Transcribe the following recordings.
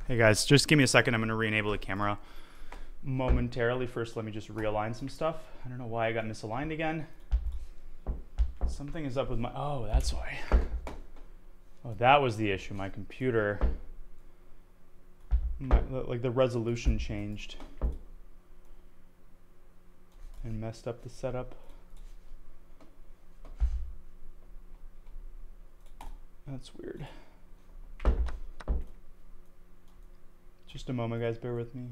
Hey guys, just give me a second. I'm going to re-enable the camera momentarily. First, let me just realign some stuff. I don't know why I got misaligned again. Something is up with my... Oh, that's why. Oh, that was the issue. My computer... like the resolution changed. And messed up the setup. That's weird. Just a moment, guys. Bear with me.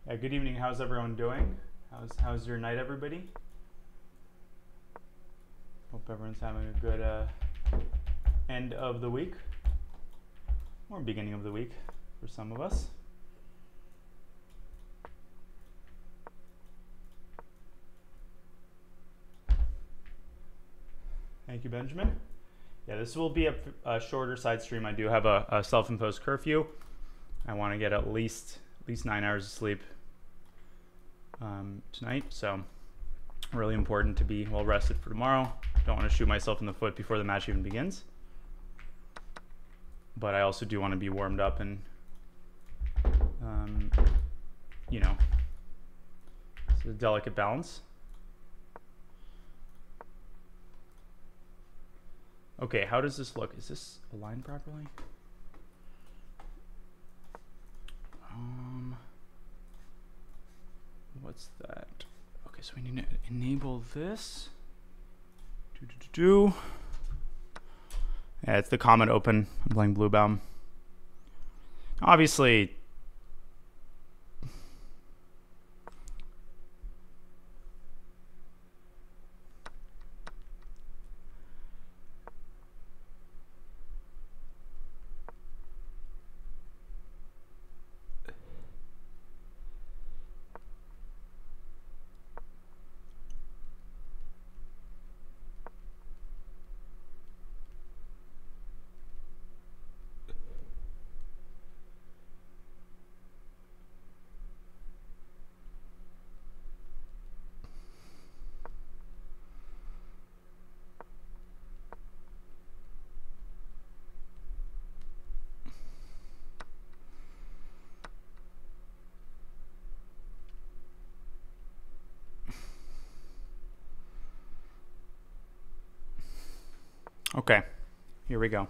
Yeah, good evening. How's everyone doing? How's your night, everybody? Hope everyone's having a good end of the week. Or beginning of the week for some of us. Thank you, Benjamin. Yeah, this will be a shorter side stream. I do have a self-imposed curfew. I want to get at least 9 hours of sleep tonight, so really important to be well rested for tomorrow. Don't want to shoot myself in the foot before the match even begins. But I also do want to be warmed up and, you know, it's a delicate balance. Okay, how does this look? Is this aligned properly? What's that? Okay, so we need to enable this. Yeah, it's the comment open. I'm playing Bluebaum. Obviously, okay, here we go.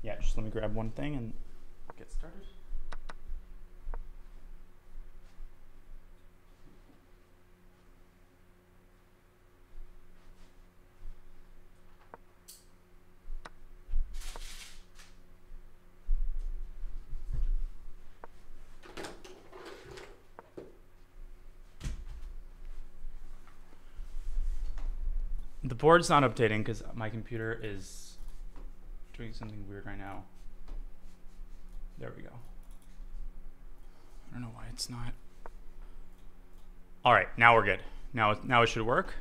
Yeah, just let me grab one thing and get started. The board's not updating because my computer is doing something weird right now. There we go. I don't know why it's not. All right, now we're good. Now it should work.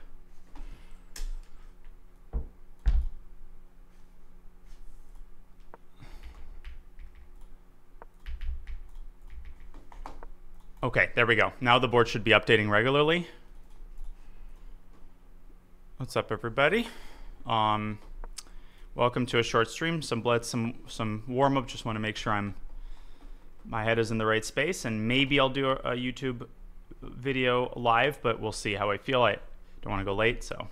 Okay, there we go. Now the board should be updating regularly. What's up, everybody? Welcome to a short stream. Some blitz, some warm up. Just want to make sure my head is in the right space, and maybe I'll do a YouTube video live, but we'll see how I feel. I don't want to go late, so.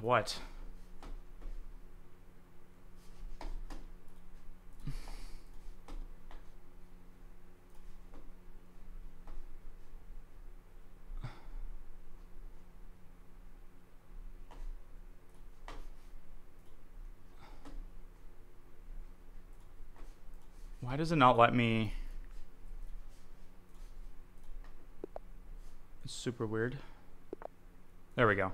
What? Why does it not let me? It's super weird. There we go.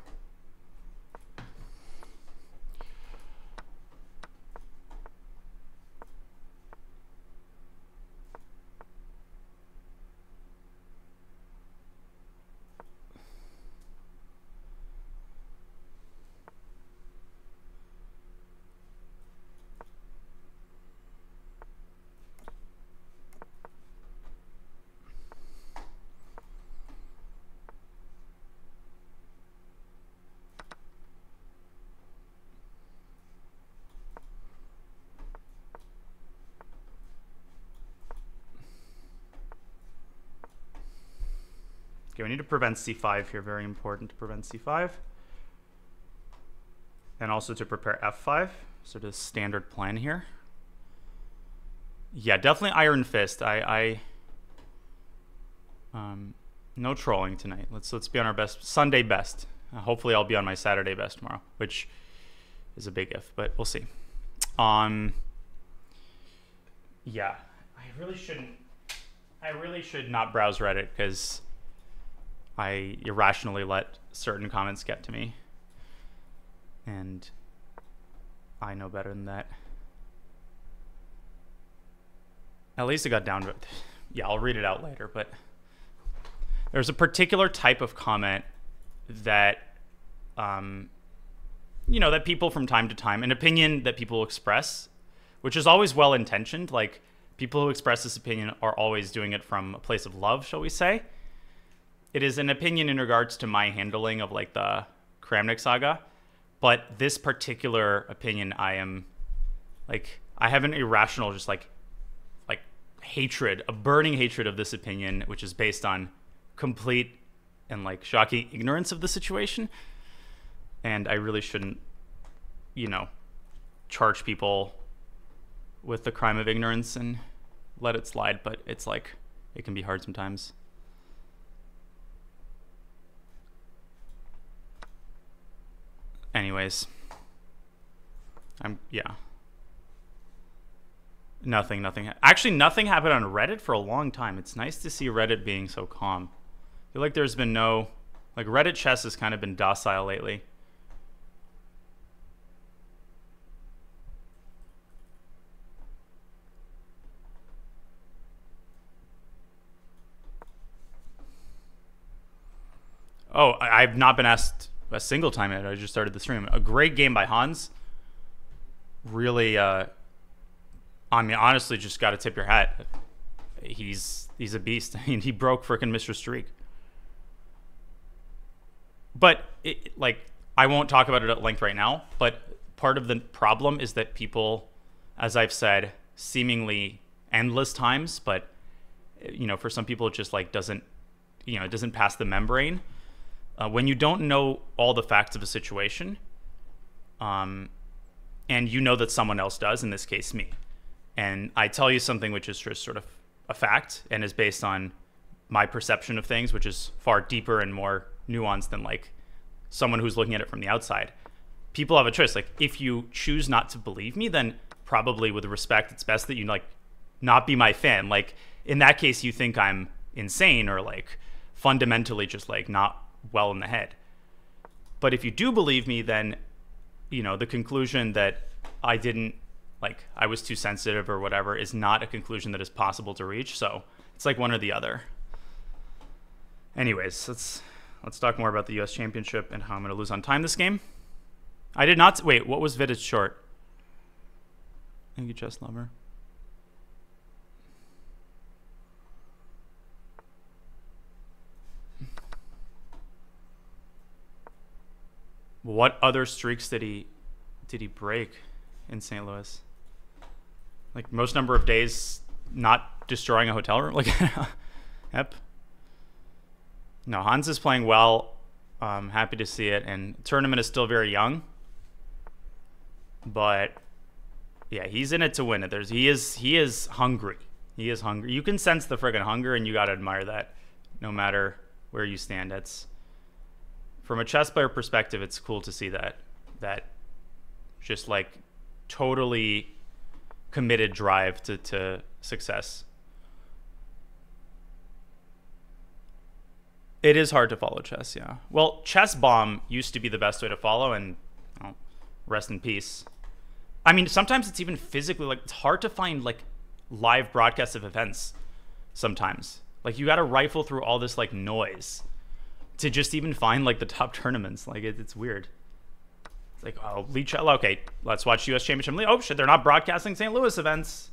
Okay, we need to prevent c5 here. Very important to prevent c5. And also to prepare f5. Sort of standard plan here. Yeah, definitely Iron Fist. No trolling tonight. Let's be on our best Sunday best. Hopefully I'll be on my Saturday best tomorrow, which is a big if, but we'll see. Yeah, I really should not browse Reddit because I irrationally let certain comments get to me. And I know better than that. At least it got down to it. Yeah, I'll read it out later, but there's a particular type of comment that, you know, that people from time to time, an opinion that people express, which is always well-intentioned. Like, people who express this opinion are always doing it from a place of love, shall we say. It is an opinion in regards to my handling of, like, the Kramnik saga. But this particular opinion, I have an irrational, just like hatred, a burning hatred of this opinion, which is based on complete and like shocking ignorance of the situation. And I really shouldn't, you know, charge people with the crime of ignorance and let it slide, but it's like, it can be hard sometimes. Anyways, yeah. Nothing. Actually, nothing happened on Reddit for a long time. It's nice to see Reddit being so calm. I feel like there's been no, like, Reddit chess has kind of been docile lately. Oh, I've not been asked a single time yet. I just started the stream. A great game by Hans. Really, I mean, honestly, just got to tip your hat. He's a beast. I mean, he broke frickin' Mr. Streak. But, I won't talk about it at length right now, but part of the problem is that people, as I've said, seemingly endless times, but, you know, for some people it just, like, doesn't, you know, it doesn't pass the membrane. When you don't know all the facts of a situation, and you know that someone else does, in this case, me, and I tell you something which is just sort of a fact and is based on my perception of things, which is far deeper and more nuanced than like someone who's looking at it from the outside. People have a choice. Like, if you choose not to believe me, then probably with respect, it's best that you like not be my fan. Like, in that case, you think I'm insane or like fundamentally just like not well in the head. But if you do believe me, then, you know, the conclusion that I didn't, like, I was too sensitive or whatever is not a conclusion that is possible to reach. So it's like one or the other. Anyways, let's talk more about the US Championship and how I'm going to lose on time this game. I did not, wait, what was Vidit's short? Thank you, chess lover. What other streaks did he break in St. Louis? Like, most number of days not destroying a hotel room? Like, yep. No, Hans is playing well. I'm happy to see it. And the tournament is still very young. But, yeah, he's in it to win it. He is hungry. He is hungry. You can sense the friggin' hunger, and you got to admire that no matter where you stand. That's, from a chess player perspective, it's cool to see that just like totally committed drive to success. It is hard to follow chess, yeah. Well, Chess Bomb used to be the best way to follow, and well, rest in peace. I mean, sometimes it's even physically, like, it's hard to find like live broadcasts of events sometimes. Like, you got to rifle through all this like noise to just even find like the top tournaments. Like, it's weird. It's like, oh, okay, let's watch US Championship. Oh shit, they're not broadcasting St. Louis events.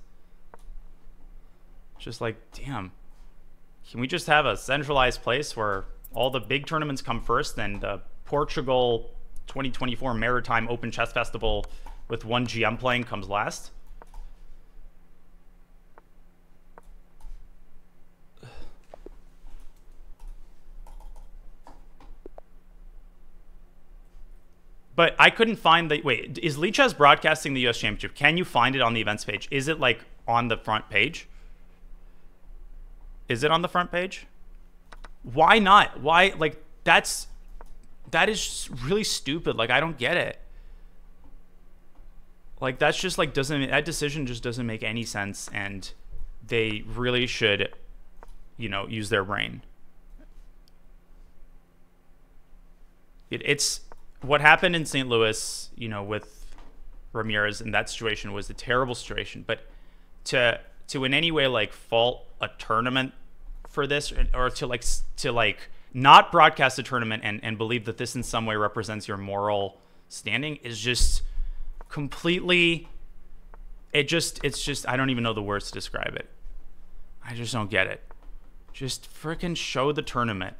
Just like, damn. Can we just have a centralized place where all the big tournaments come first and the Portugal 2024 Maritime Open Chess Festival with one GM playing comes last? But I couldn't find the... Wait, is Lichess broadcasting the US Championship? Can you find it on the events page? Is it, like, on the front page? Is it on the front page? Why not? Why, like, that is really stupid. Like, I don't get it. Like, that's just, like, that decision just doesn't make any sense, and they really should, you know, use their brain. It's what happened in St. Louis, you know, with Ramirez in that situation was a terrible situation, but to in any way, like, fault a tournament for this, or to not broadcast a tournament and believe that this in some way represents your moral standing is just completely, it's just I don't even know the words to describe it. I just don't get it. Just freaking show the tournament.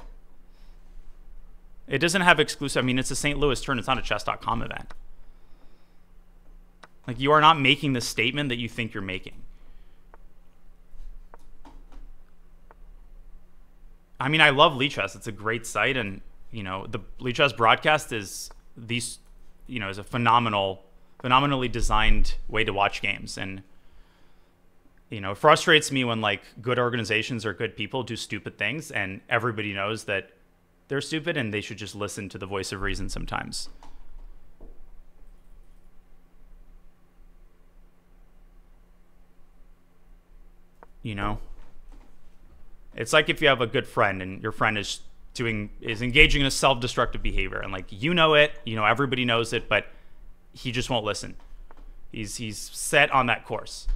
It doesn't have exclusive. I mean, it's a St. Louis tournament. It's not a chess.com event. Like, you are not making the statement that you think you're making. I mean, I love Lichess. It's a great site, and, you know, the Lichess broadcast is is a phenomenally designed way to watch games. And, you know, it frustrates me when, like, good organizations or good people do stupid things, and everybody knows that they're stupid and they should just listen to the voice of reason sometimes. You know? It's like if you have a good friend and your friend is engaging in a self-destructive behavior, and, like, you know it, you know, everybody knows it, but he just won't listen. He's set on that course.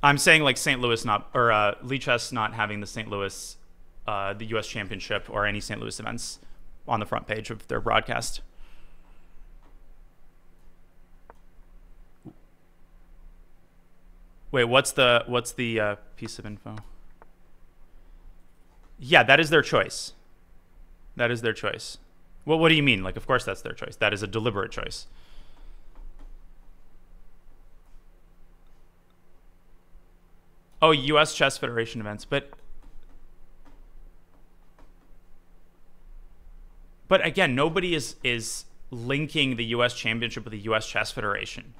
I'm saying, like, St. Louis Lichess not having the St. Louis, the U.S. Championship or any St. Louis events on the front page of their broadcast. Wait, what's the piece of info? Yeah, that is their choice. That is their choice. Well, what do you mean? Like, of course that's their choice. That is a deliberate choice. Oh, U.S. Chess Federation events, but again, nobody is linking the U.S. Championship with the U.S. Chess Federation.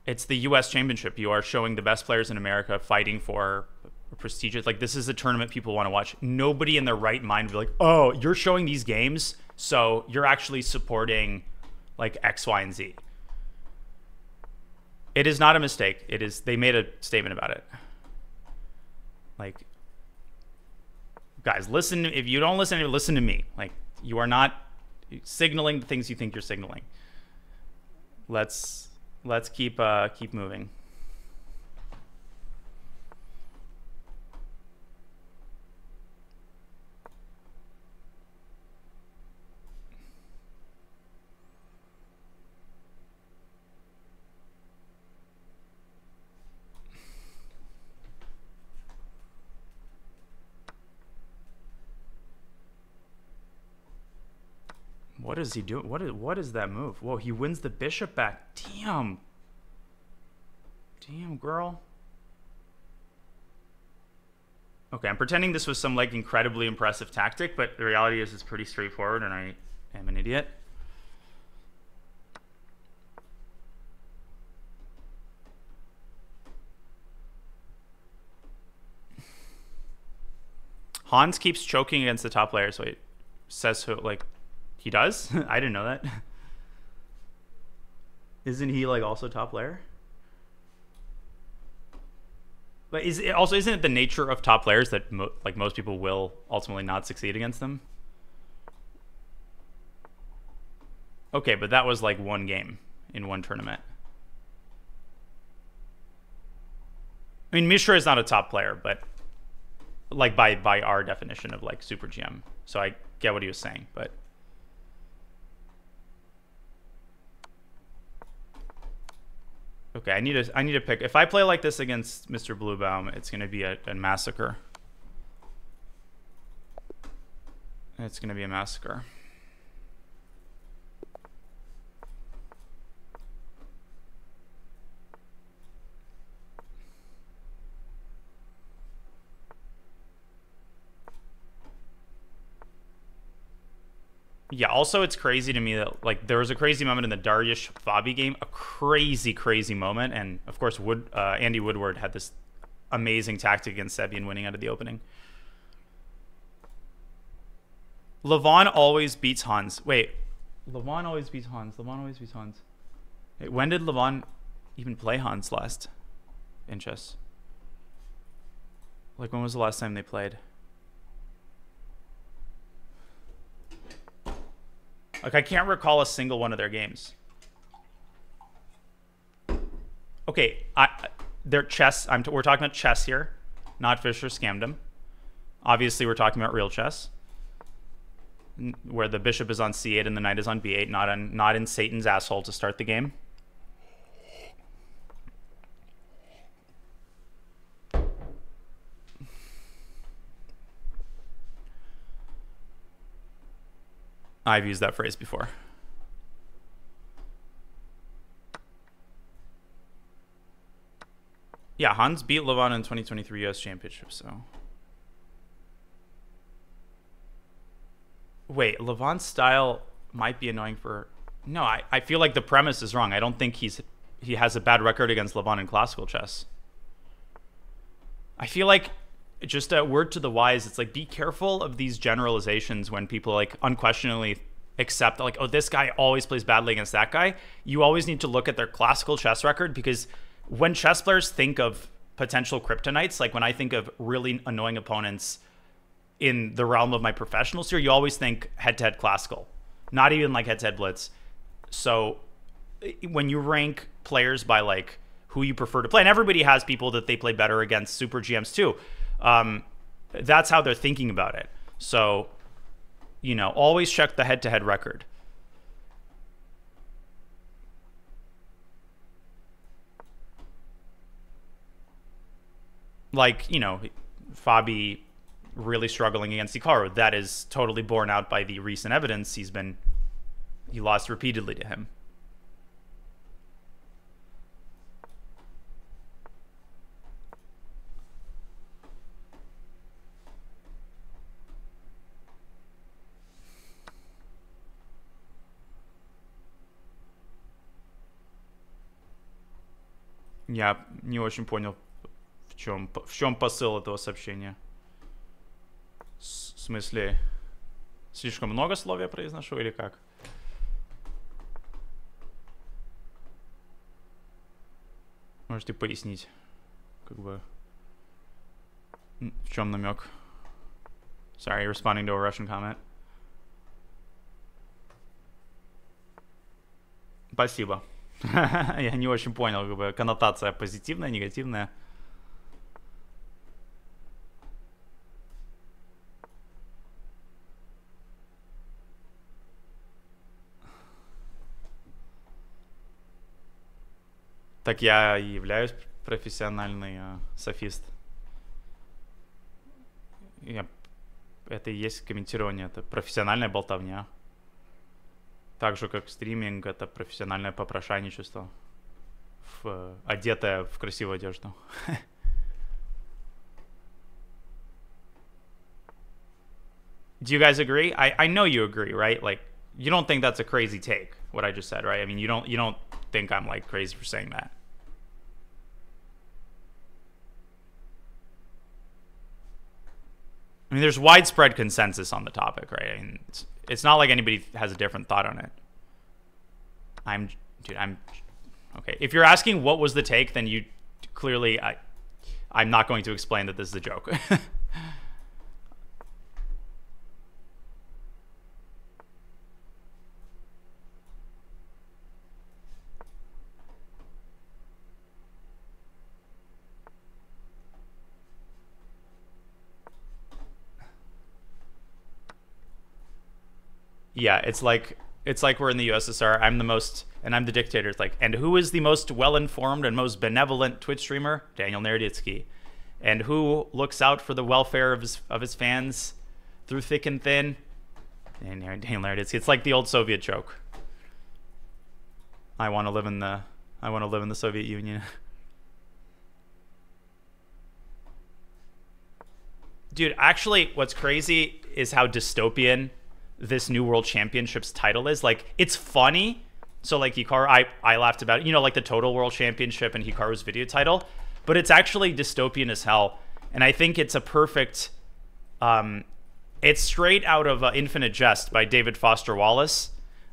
It's the U.S. Championship. You are showing the best players in America fighting for a prestigious... Like, this is a tournament people want to watch. Nobody in their right mind would be like, oh, you're showing these games, so you're actually supporting, like, X, Y, and Z. It is not a mistake. It is... They made a statement about it. Like, guys, listen. If you don't listen to me. Like, you are not signaling the things you think you're signaling. Let's keep moving. What is he doing? What is that move? Whoa, he wins the bishop back. Damn. Damn, girl. Okay, I'm pretending this was some, like, incredibly impressive tactic, but the reality is it's pretty straightforward, and I am an idiot. Hans keeps choking against the top players. Wait, says who? Like, he does? I didn't know that. Isn't he, like, also top player? But isn't it the nature of top players that like most people will ultimately not succeed against them? Okay, but that was like one game in one tournament. I mean, Mishra is not a top player, but like by our definition of, like, super GM. So I get what he was saying, but okay, I need to pick. If I play like this against Mr. Bluebaum, it's gonna be a massacre. It's gonna be a massacre. Yeah, also it's crazy to me that like there was a crazy moment in the Dariush Fabi game, a crazy moment, and of course Andy Woodward had this amazing tactic against Sebian winning out of the opening. Levon always beats Hans. Wait, Levon always beats Hans. Levon always beats Hans. Hey, when did Levon even play Hans last in chess? Like, when was the last time they played? Like, I can't recall a single one of their games. Okay, their chess. We're talking about chess here, not Fischer scammed him. Obviously, we're talking about real chess, where the bishop is on c8 and the knight is on b8, not in Satan's asshole to start the game. I've used that phrase before. Yeah, Hans beat Levon in 2023 US Championship, so. Wait, Levon's style might be annoying for... No, I feel like the premise is wrong. I don't think he has a bad record against Levon in classical chess. I feel like, just a word to the wise, it's like, be careful of these generalizations when people like unquestionably accept like, oh, this guy always plays badly against that guy. You always need to look at their classical chess record, because when chess players think of potential kryptonites, like when I think of really annoying opponents in the realm of my professional sphere, you always think head-to-head classical, not even like head-to-head blitz. So when you rank players by like who you prefer to play, and everybody has people that they play better against super GMs too, that's how they're thinking about it. So, you know, always check the head-to-head record. Like, you know, Fabi really struggling against Hikaru. That is totally borne out by the recent evidence. He lost repeatedly to him. Я не очень понял, в чем посыл этого сообщения. В смысле, слишком много слов я произношу или как? Можете пояснить, как бы, в чем намек? Sorry, responding to a Russian comment. Спасибо. Я не очень понял, как бы, коннотация позитивная, негативная. Так я и являюсь профессиональный софист. Это и есть комментирование, это профессиональная болтовня. Так же, как стриминг, это профессиональное попрошайничество, одетое в красивую одежду. Do you guys agree? I know you agree, right? Like, you don't think that's a crazy take, what I just said, right? I mean, you don't think I'm like crazy for saying that. I mean, there's widespread consensus on the topic, right? I mean, it's not like anybody has a different thought on it. I'm okay. If you're asking what was the take, then you clearly, I'm not going to explain that this is a joke. Yeah, it's like we're in the USSR. I'm the most, and I'm the dictator. It's like, and who is the most well-informed and most benevolent Twitch streamer? Daniel Naroditsky. And who looks out for the welfare of his fans through thick and thin? And Daniel Naroditsky. It's like the old Soviet joke. I want to live in the Soviet Union. Dude, actually, what's crazy is how dystopian this new World Championships title is. Like, it's funny. So like Hikaru, I laughed about it, you know, like the Total World Championship and Hikaru's video title, but it's actually dystopian as hell. And I think it's a perfect, it's straight out of Infinite Jest by David Foster Wallace,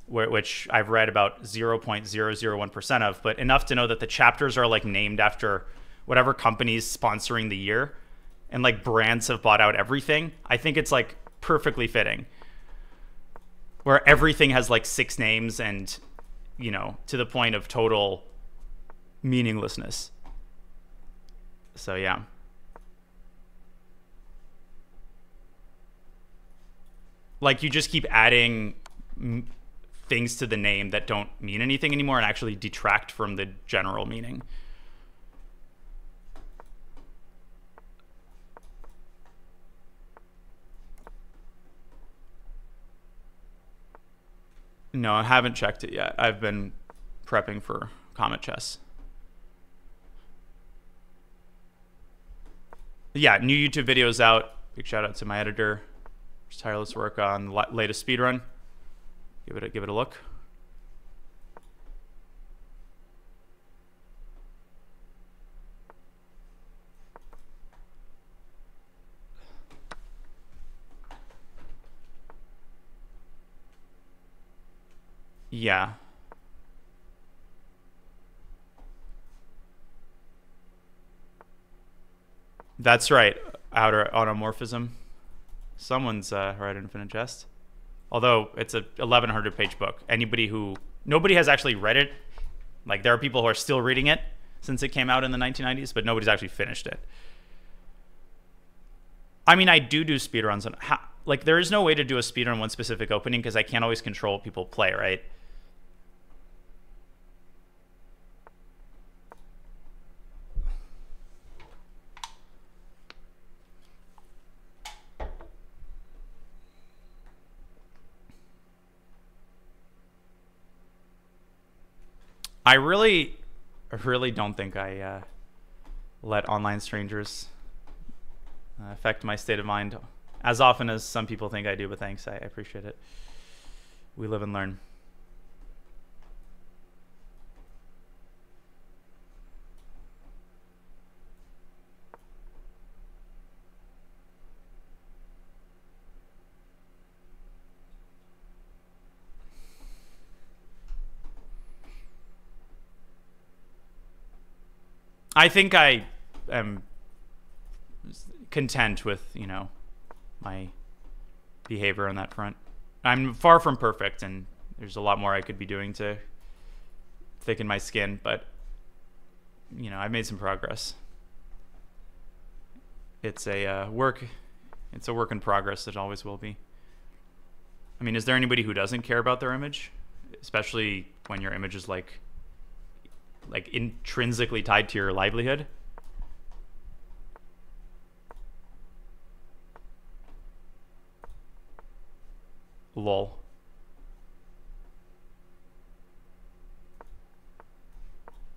which I've read about 0.001% of, but enough to know that the chapters are like named after whatever company's sponsoring the year, and like brands have bought out everything. I think it's like perfectly fitting, where everything has like 6 names and, you know, to the point of total meaninglessness. So yeah. Like, you just keep adding things to the name that don't mean anything anymore and actually detract from the general meaning. No, I haven't checked it yet. I've been prepping for Comet Chess. Yeah, new YouTube videos out. Big shout out to my editor. Just tireless work on the latest speedrun. Give it a look. Yeah. That's right. Outer automorphism. Someone's read Infinite Jest. Although it's a 1,100 page book. Nobody has actually read it. Like, there are people who are still reading it since it came out in the 1990s, but nobody's actually finished it. I mean, I do speedruns on, like, there is no way to do a speedrun one specific opening because I can't always control what people play, right? I really don't think I let online strangers affect my state of mind as often as some people think I do, but thanks. I appreciate it. We live and learn. I think I am content with, you know, my behavior on that front. I'm far from perfect, and there's a lot more I could be doing to thicken my skin, but, you know, I've made some progress. It's a work in progress. It always will be. I mean, is there anybody who doesn't care about their image, especially when your image is like intrinsically tied to your livelihood? Lol.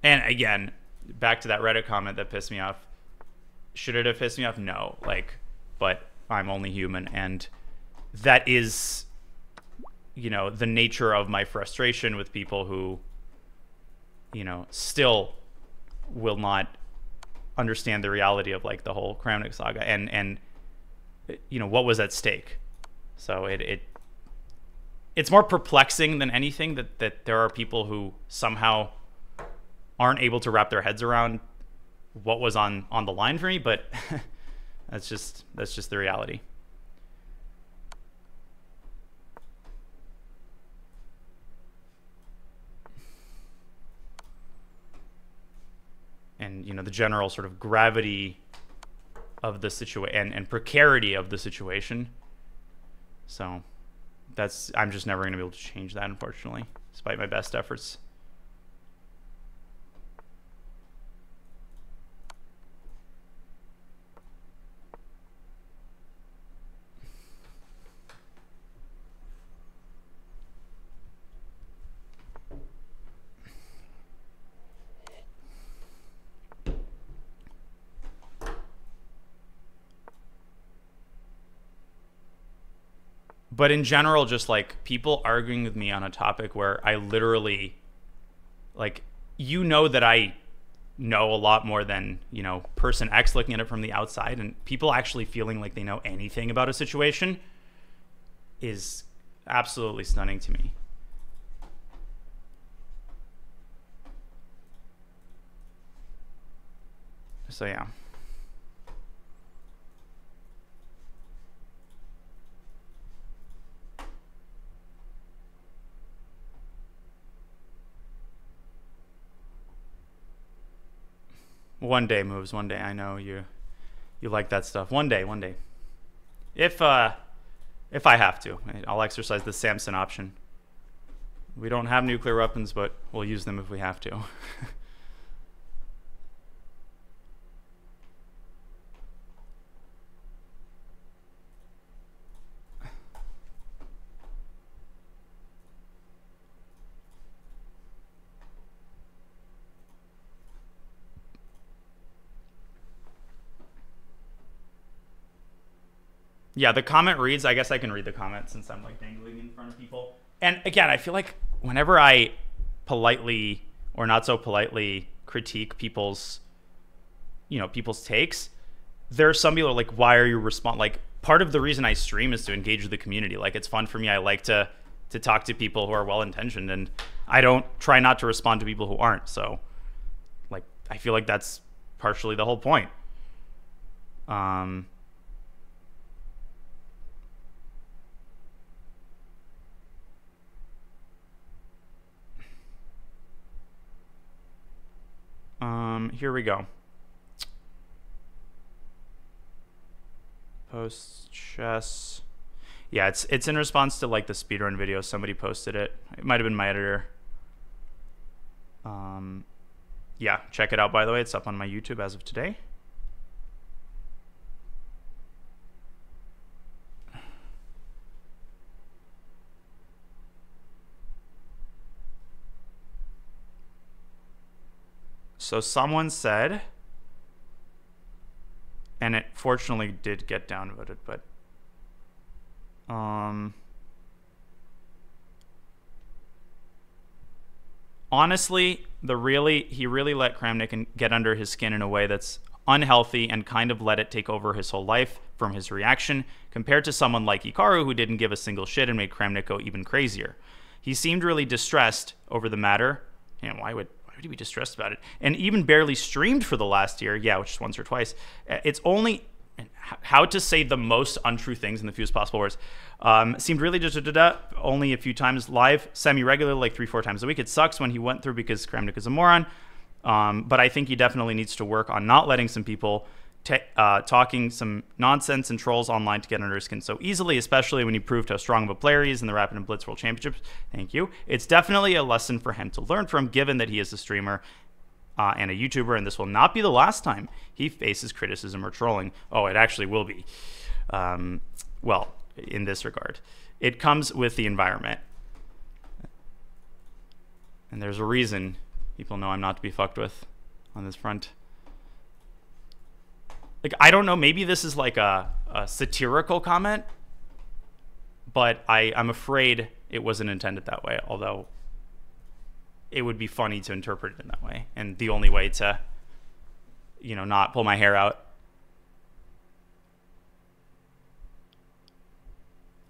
And again, back to that Reddit comment that pissed me off. Should it have pissed me off? No. Like, but I'm only human, and that is, you know, the nature of my frustration with people who, you know, still will not understand the reality of like the whole Kramnik saga and you know, what was at stake. So it's more perplexing than anything that there are people who somehow aren't able to wrap their heads around what was on the line for me, but that's just the reality. And, you know, the general sort of gravity of the situation and precarity of the situation. So I'm just never going to be able to change that, unfortunately, despite my best efforts. But in general, just like people arguing with me on a topic where I literally, like, that I know a lot more than, person X looking at it from the outside, and people actually feeling like they know anything about a situation is absolutely stunning to me. So yeah. One day, Moves. One day. I know you like that stuff. One day. If I have to, I'll exercise the Samson option. We don't have nuclear weapons, but we'll use them if we have to. Yeah, the comment reads, I guess I can read the comment since I'm like dangling in front of people. And again, I feel like whenever I politely or not so politely critique people's takes, there are some people who are like, why are you like, part of the reason I stream is to engage with the community. Like, it's fun for me. I like to talk to people who are well-intentioned, and I don't try not to respond to people who aren't. So, like, I feel like that's partially the whole point. Here we go. Post chess. Yeah, it's in response to like the speedrun video. Somebody posted it. It might have been my editor. Yeah, check it out, by the way. It's up on my YouTube as of today. So someone said, and it fortunately did get downvoted, but honestly, he really let Kramnik get under his skin in a way that's unhealthy and kind of let it take over his whole life from his reaction, compared to someone like Hikaru, who didn't give a single shit and made Kramnik go even crazier. He seemed really distressed over the matter. Why would he be distressed about it? And even barely streamed for the last year. Yeah, which is once or twice. It's only how to say the most untrue things in the fewest possible words. Seemed really only a few times live, semi-regular, like 3-4 times a week. It sucks when he went through because Kramnik is a moron. But I think he definitely needs to work on not letting some people talking some nonsense and trolls online to get under his skin so easily, especially when he proved how strong of a player he is in the Rapid and Blitz World Championships. Thank you. It's definitely a lesson for him to learn from, given that he is a streamer and a YouTuber, and this will not be the last time he faces criticism or trolling. Oh, it actually will be. Well, in this regard. It comes with the environment. And there's a reason people know I'm not to be fucked with on this front. Like, I don't know, maybe this is like a satirical comment, but I'm afraid it wasn't intended that way, although it would be funny to interpret it in that way. And the only way to, not pull my hair out.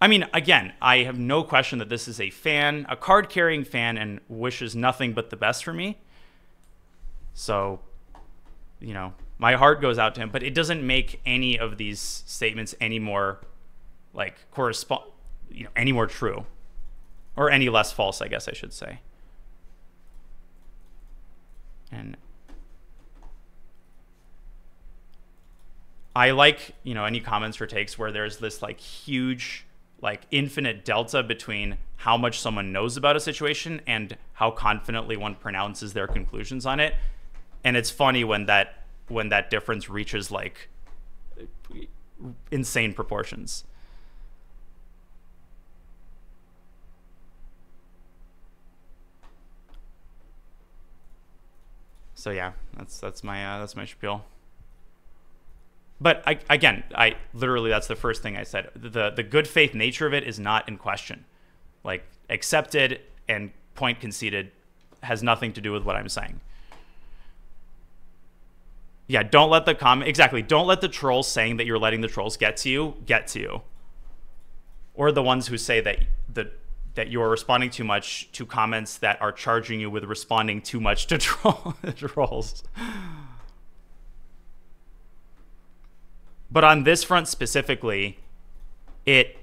I mean, again, I have no question that this is a card-carrying fan, and wishes nothing but the best for me. So, my heart goes out to him, but it doesn't make any of these statements any more any more true, or any less false, I guess I should say. And I like, any comments or takes where there's this huge, infinite delta between how much someone knows about a situation and how confidently one pronounces their conclusions on it. And it's funny when that difference reaches insane proportions. So yeah, that's my spiel. But again, literally, that's the first thing I said. The good faith nature of it is not in question. Like, accepted and point conceded has nothing to do with what I'm saying. Yeah, don't let the don't let the trolls saying that you're letting the trolls get to you. Or the ones who say that you're responding too much to comments that are charging you with responding too much to trolls. But on this front specifically, it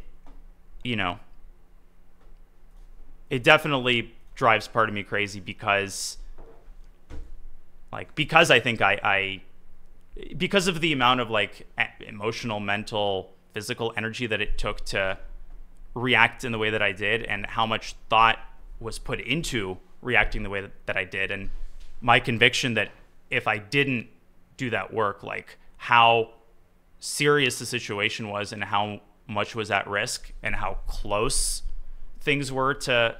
definitely drives part of me crazy because I think because of the amount of like emotional, mental, physical energy that it took to react in the way that I did, and how much thought was put into reacting the way that I did, and my conviction that if I didn't do that work, like how serious the situation was and how much was at risk and how close things were to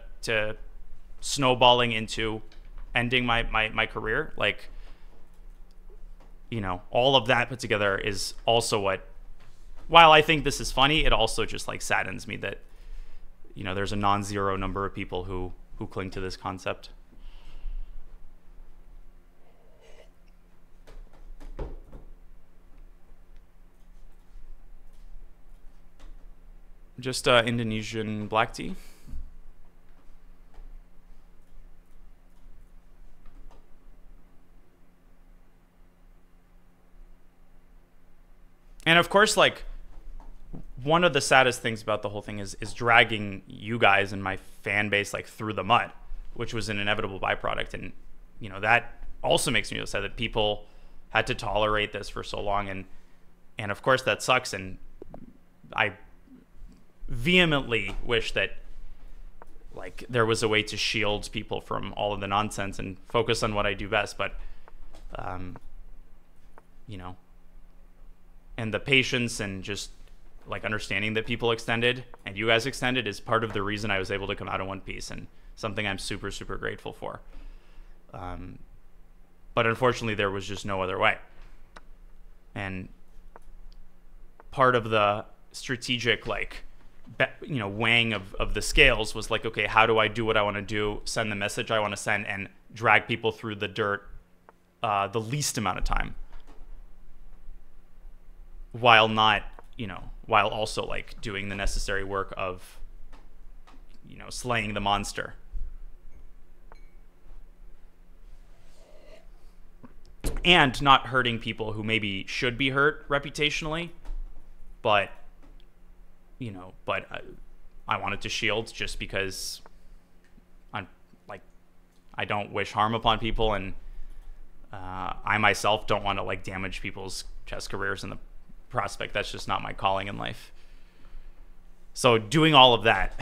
snowballing into ending my career, like, all of that put together is also what, while I think this is funny, it also just like saddens me that, there's a non-zero number of people who cling to this concept. Just Indonesian black tea. And of course, like, one of the saddest things about the whole thing is dragging you guys and my fan base like through the mud, which was an inevitable byproduct. And, that also makes me upset that people had to tolerate this for so long. And of course that sucks. And I vehemently wish that like there was a way to shield people from all of the nonsense and focus on what I do best. But, and the patience and just like understanding that people extended and you guys extended is part of the reason I was able to come out in one piece, and something I'm super, super grateful for. But unfortunately there was just no other way. And part of the strategic, like, weighing of the scales was like, okay, how do I do what I want to do, send the message I want to send, and drag people through the dirt the least amount of time, while not, while also like doing the necessary work of, slaying the monster. And not hurting people who maybe should be hurt reputationally, but, I wanted to shield just because I don't wish harm upon people, and I myself don't want to like damage people's chess careers in the prospect. That's just not my calling in life. So doing all of that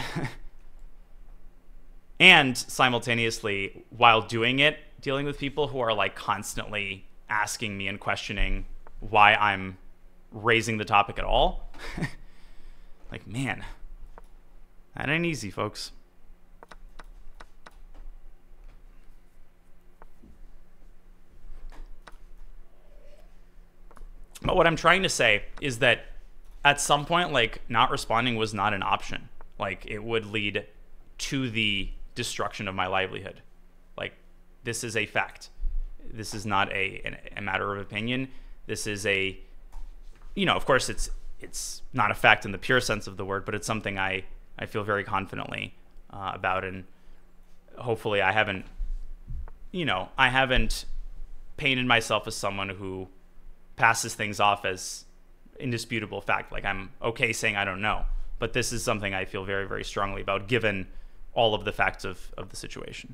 and simultaneously while doing it, dealing with people who are like constantly asking me and questioning why I'm raising the topic at all. Like, man, that ain't easy, folks. But what I'm trying to say is that at some point, like, not responding was not an option. Like, it would lead to the destruction of my livelihood. Like, this is a fact. This is not a matter of opinion. This is a, of course it's not a fact in the pure sense of the word, but it's something I feel very confidently about. And hopefully I haven't painted myself as someone who passes things off as indisputable fact. Like, I'm okay saying I don't know, but this is something I feel very, very strongly about, given all of the facts of the situation.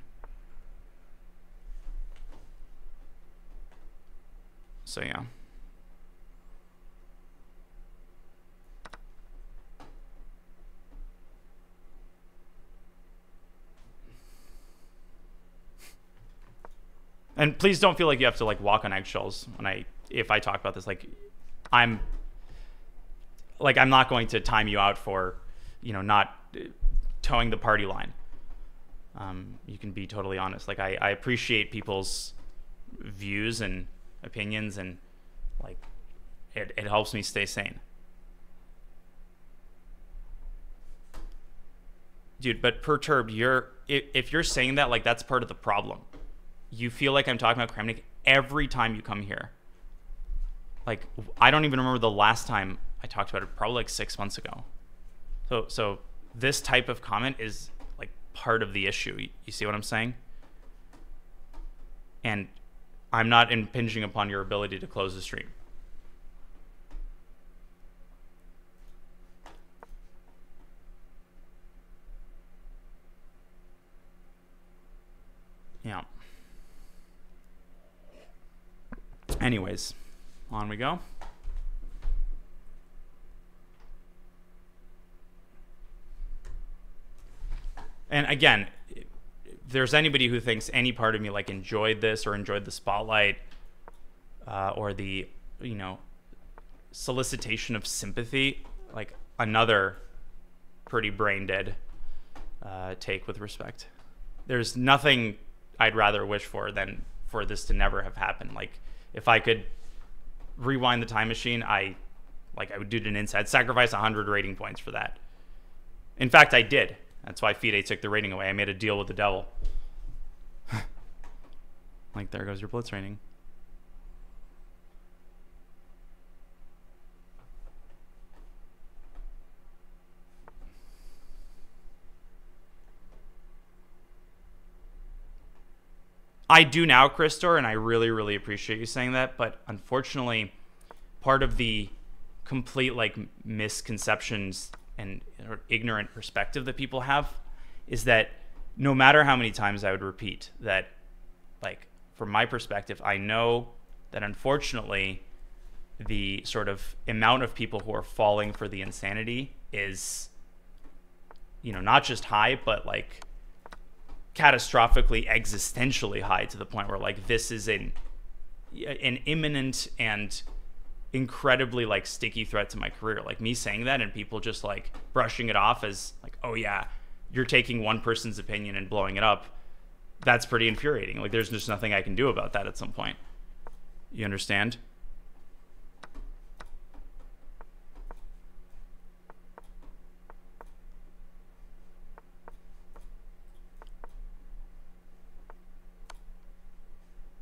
So yeah. And please don't feel like you have to like walk on eggshells if I talk about this. Like, I'm not going to time you out for, not towing the party line. You can be totally honest. Like, I appreciate people's views and opinions, and like it helps me stay sane. Dude, but perturbed, if you're saying that, like, that's part of the problem. You feel like I'm talking about Kramnik every time you come here. Like, I don't even remember the last time I talked about it, probably like 6 months ago. So this type of comment is like part of the issue. You see what I'm saying? And I'm not impinging upon your ability to close the stream. Yeah. Anyways, on we go. And again, if there's anybody who thinks any part of me like enjoyed this or enjoyed the spotlight or the, you know, solicitation of sympathy, like another pretty brain dead take with respect. There's nothing I'd rather wish for than for this to never have happened. Like, if I could rewind the time machine, I would do it an inside, sacrifice 100 rating points for that. In fact, I did. That's why FIDE took the rating away. I made a deal with the devil. Like, there goes your blitz rating. I do now, Christor, and I really, really appreciate you saying that. But unfortunately, part of the complete like misconceptions and or ignorant perspective that people have is that no matter how many times I would repeat that, like, from my perspective, I know that unfortunately the sort of amount of people who are falling for the insanity is, you know, not just high, but like catastrophically existentially high, to the point where like this is an imminent and incredibly like sticky threat to my career. Like, me saying that and people just like brushing it off as like, oh yeah, you're taking one person's opinion and blowing it up. That's pretty infuriating. Like, there's just nothing I can do about that at some point. You understand?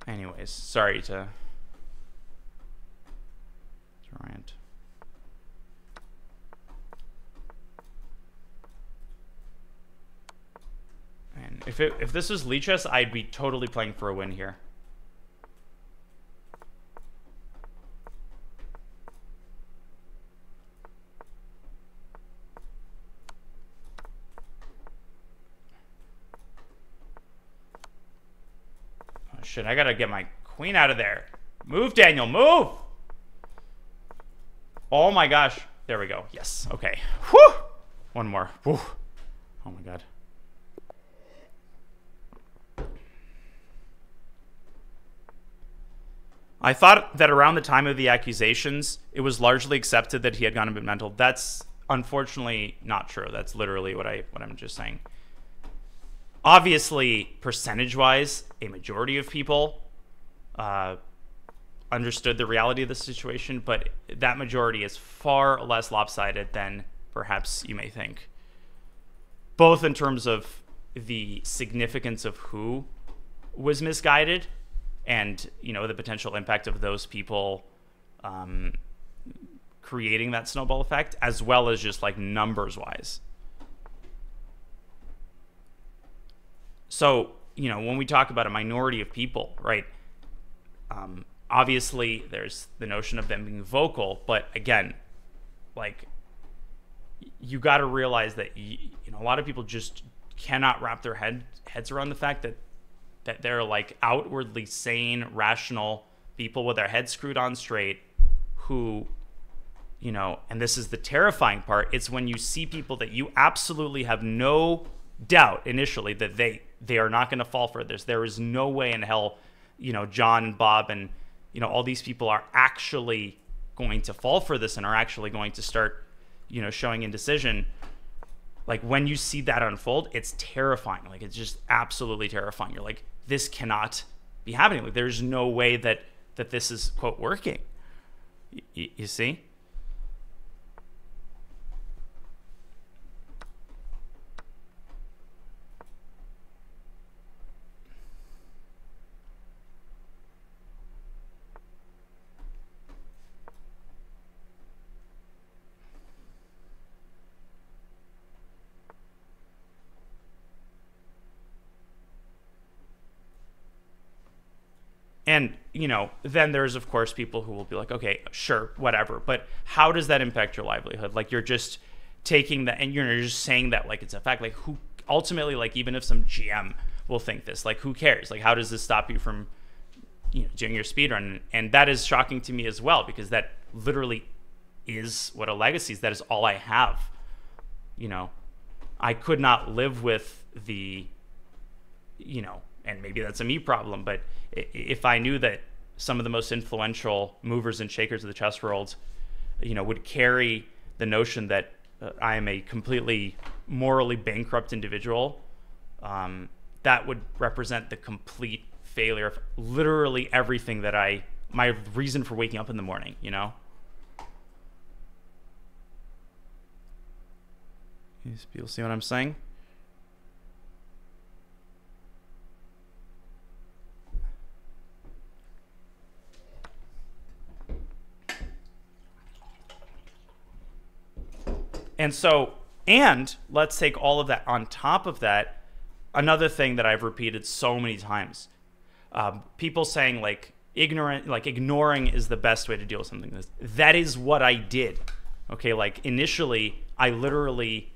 Anyways, sorry to rant. And if this was Lichess, I'd be totally playing for a win here. Oh shit, I gotta get my queen out of there. Move, Daniel, move! Oh my gosh. There we go. Yes. Okay. Whew! One more. Whew. Oh my god. I thought that around the time of the accusations, it was largely accepted that he had gone a bit mental. That's unfortunately not true. That's literally what I'm just saying. Obviously, percentage-wise, a majority of people understood the reality of the situation, but that majority is far less lopsided than perhaps you may think. Both in terms of the significance of who was misguided and, you know, the potential impact of those people creating that snowball effect, as well as just like numbers-wise. So, you know, when we talk about a minority of people, right, obviously there's the notion of them being vocal, but again, like, you got to realize that, you know, a lot of people just cannot wrap their heads around the fact that they're like outwardly sane, rational people with their heads screwed on straight who, you know, and this is the terrifying part, it's when you see people that you absolutely have no doubt initially that they are not going to fall for this. There is no way in hell, you know, John and Bob and, you know, all these people are actually going to fall for this and are actually going to start, you know, showing indecision. Like, when you see that unfold, it's terrifying. Like, it's just absolutely terrifying. You're like, this cannot be happening. Like, there's no way that this is, quote, working. You see? And, you know, then there's, of course, people who will be like, okay, sure, whatever. But how does that impact your livelihood? Like, you're just taking that and you're just saying that like it's a fact. Like, who ultimately, like, even if some GM will think this, like, who cares? Like, how does this stop you from, you know, doing your speed run? And that is shocking to me as well, because that literally is what a legacy is. That is all I have. You know, I could not live with the, you know, and maybe that's a me problem, but if I knew that some of the most influential movers and shakers of the chess world, you know, would carry the notion that I am a completely morally bankrupt individual, that would represent the complete failure of literally everything that my reason for waking up in the morning, you know? You'll see what I'm saying? And so, and let's take all of that on top of that. Another thing that I've repeated so many times, people saying like ignoring is the best way to deal with something like this. That is what I did. Okay, like initially, I literally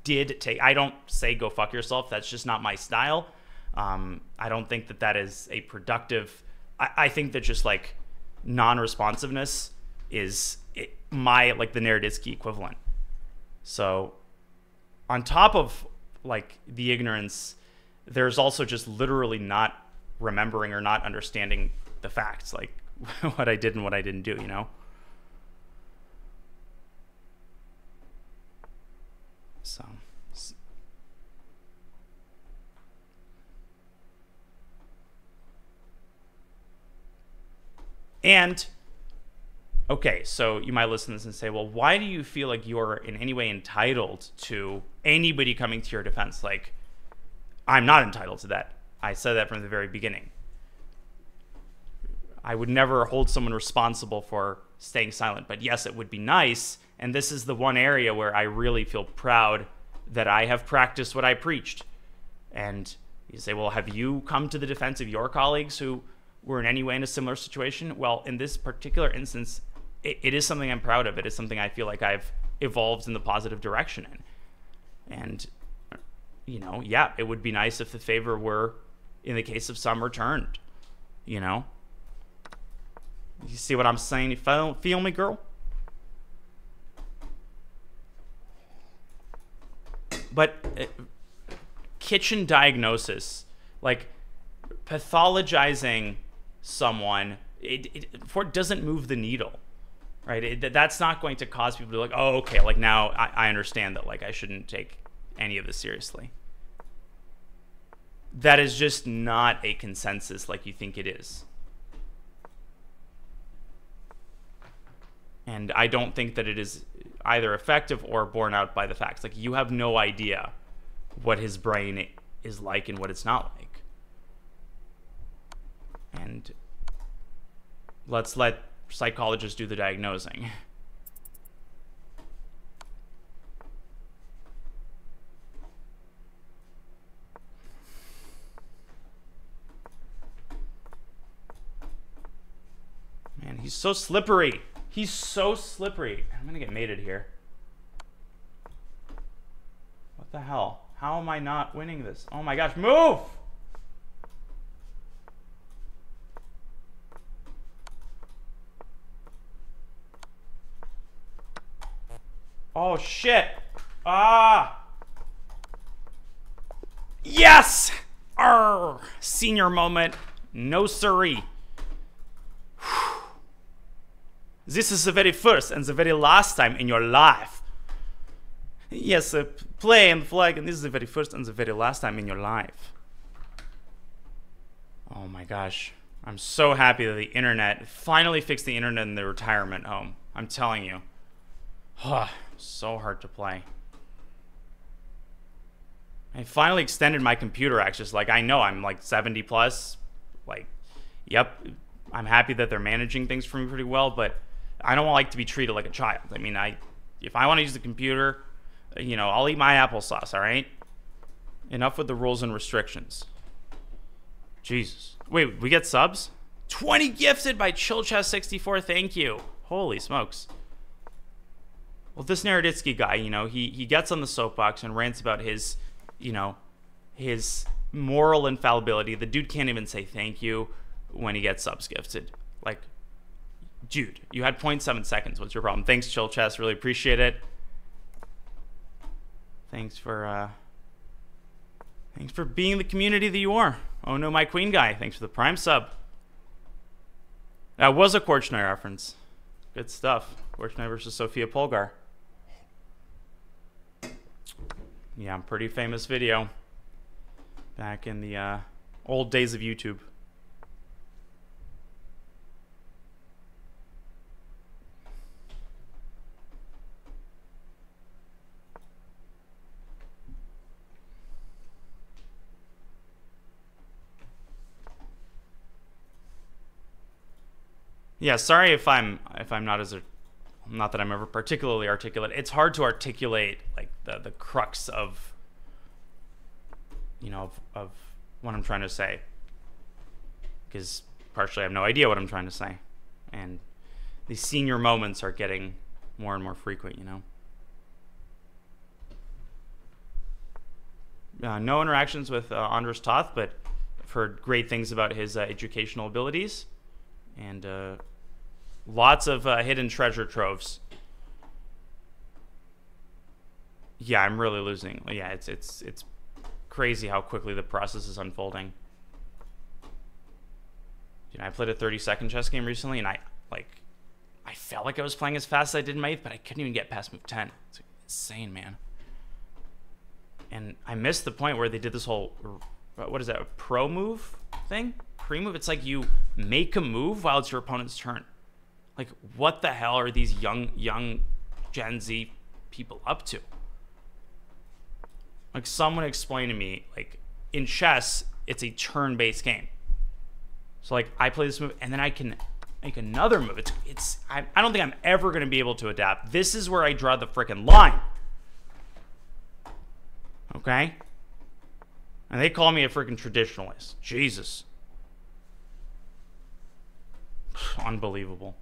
did take. I don't say go fuck yourself. That's just not my style. I don't think that that is a productive. I think that just like non-responsiveness is the Naroditsky equivalent. So on top of like the ignorance, there's also just literally not remembering or not understanding the facts, like what I did and what I didn't do, you know? So. And okay, so you might listen to this and say, well, why do you feel like you're in any way entitled to anybody coming to your defense? Like, I'm not entitled to that. I said that from the very beginning. I would never hold someone responsible for staying silent. But yes, it would be nice. And this is the one area where I really feel proud that I have practiced what I preached. And you say, well, have you come to the defense of your colleagues who were in any way in a similar situation? Well, in this particular instance, it is something I'm proud of. It is something I feel like I've evolved in the positive direction in. And, you know, yeah, it would be nice if the favor were, in the case of some, returned, you know? You see what I'm saying? You feel me, girl? But kitchen diagnosis, like pathologizing someone, it doesn't move the needle, right? That's not going to cause people to be like, oh, okay, like now I understand that like I shouldn't take any of this seriously. That is just not a consensus like you think it is. And I don't think that it is either effective or borne out by the facts. Like, you have no idea what his brain is like and what it's not like. And let's let psychologists do the diagnosing. Man, he's so slippery. He's so slippery. I'm gonna get mated here. What the hell? How am I not winning this? Oh my gosh, move! Oh shit! Ah! Yes! Arr! Senior moment. No siree. This is the very first and the very last time in your life. Yes, play and flag, and this is the very first and the very last time in your life. Oh my gosh. I'm so happy that the internet finally fixed the internet in the retirement home. I'm telling you. So hard to play. I finally extended my computer access. Like, I know I'm like 70 plus. Like, yep, I'm happy that they're managing things for me pretty well, but I don't like to be treated like a child. I mean, if I want to use the computer, you know, I'll eat my applesauce, all right? Enough with the rules and restrictions. Jesus. Wait, we get subs? 20 gifted by ChillChest64, thank you. Holy smokes. Well, this Naroditsky guy, you know, he gets on the soapbox and rants about his, you know, his moral infallibility. The dude can't even say thank you when he gets subs gifted. Like, dude, you had 0.7 seconds. What's your problem? Thanks, ChillChest. Really appreciate it. Thanks for being the community that you are. Oh no, my queen guy. Thanks for the prime sub. That was a Korchnoi reference. Good stuff. Korchnoi versus Sofia Polgar. Yeah, pretty famous video. Back in the old days of YouTube. Yeah, sorry if I'm not as not that I'm ever particularly articulate. It's hard to articulate like the crux of, you know, of what I'm trying to say, because partially I have no idea what I'm trying to say, and these senior moments are getting more and more frequent, you know. No interactions with Andras Toth, but I've heard great things about his educational abilities, and lots of hidden treasure troves. Yeah, I'm really losing. Yeah, it's crazy how quickly the process is unfolding. You know, I played a 30-second chess game recently, and I felt like I was playing as fast as I did in my 8th, but I couldn't even get past move 10. It's insane, man. And I missed the point where they did this whole, what is that, a pro move thing? Pre-move? It's like you make a move while it's your opponent's turn. Like, what the hell are these young Gen Z people up to? Like, someone explain to me, like, in chess, it's a turn-based game. So, like, I play this move, and then I can make another move. I don't think I'm ever going to be able to adapt. This is where I draw the frickin' line. Okay? And they call me a freaking traditionalist. Jesus. Unbelievable.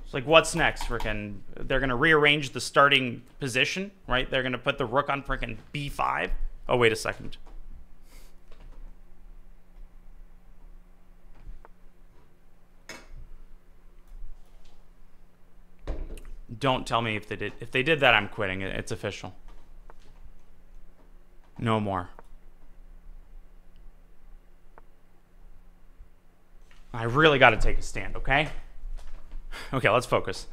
It's like, what's next? Freaking, they're going to rearrange the starting position, right? They're going to put the rook on freaking b5. Oh, wait a second. Don't tell me if they did. If they did that, I'm quitting. It's official. No more. I really got to take a stand, okay? Okay, let's focus.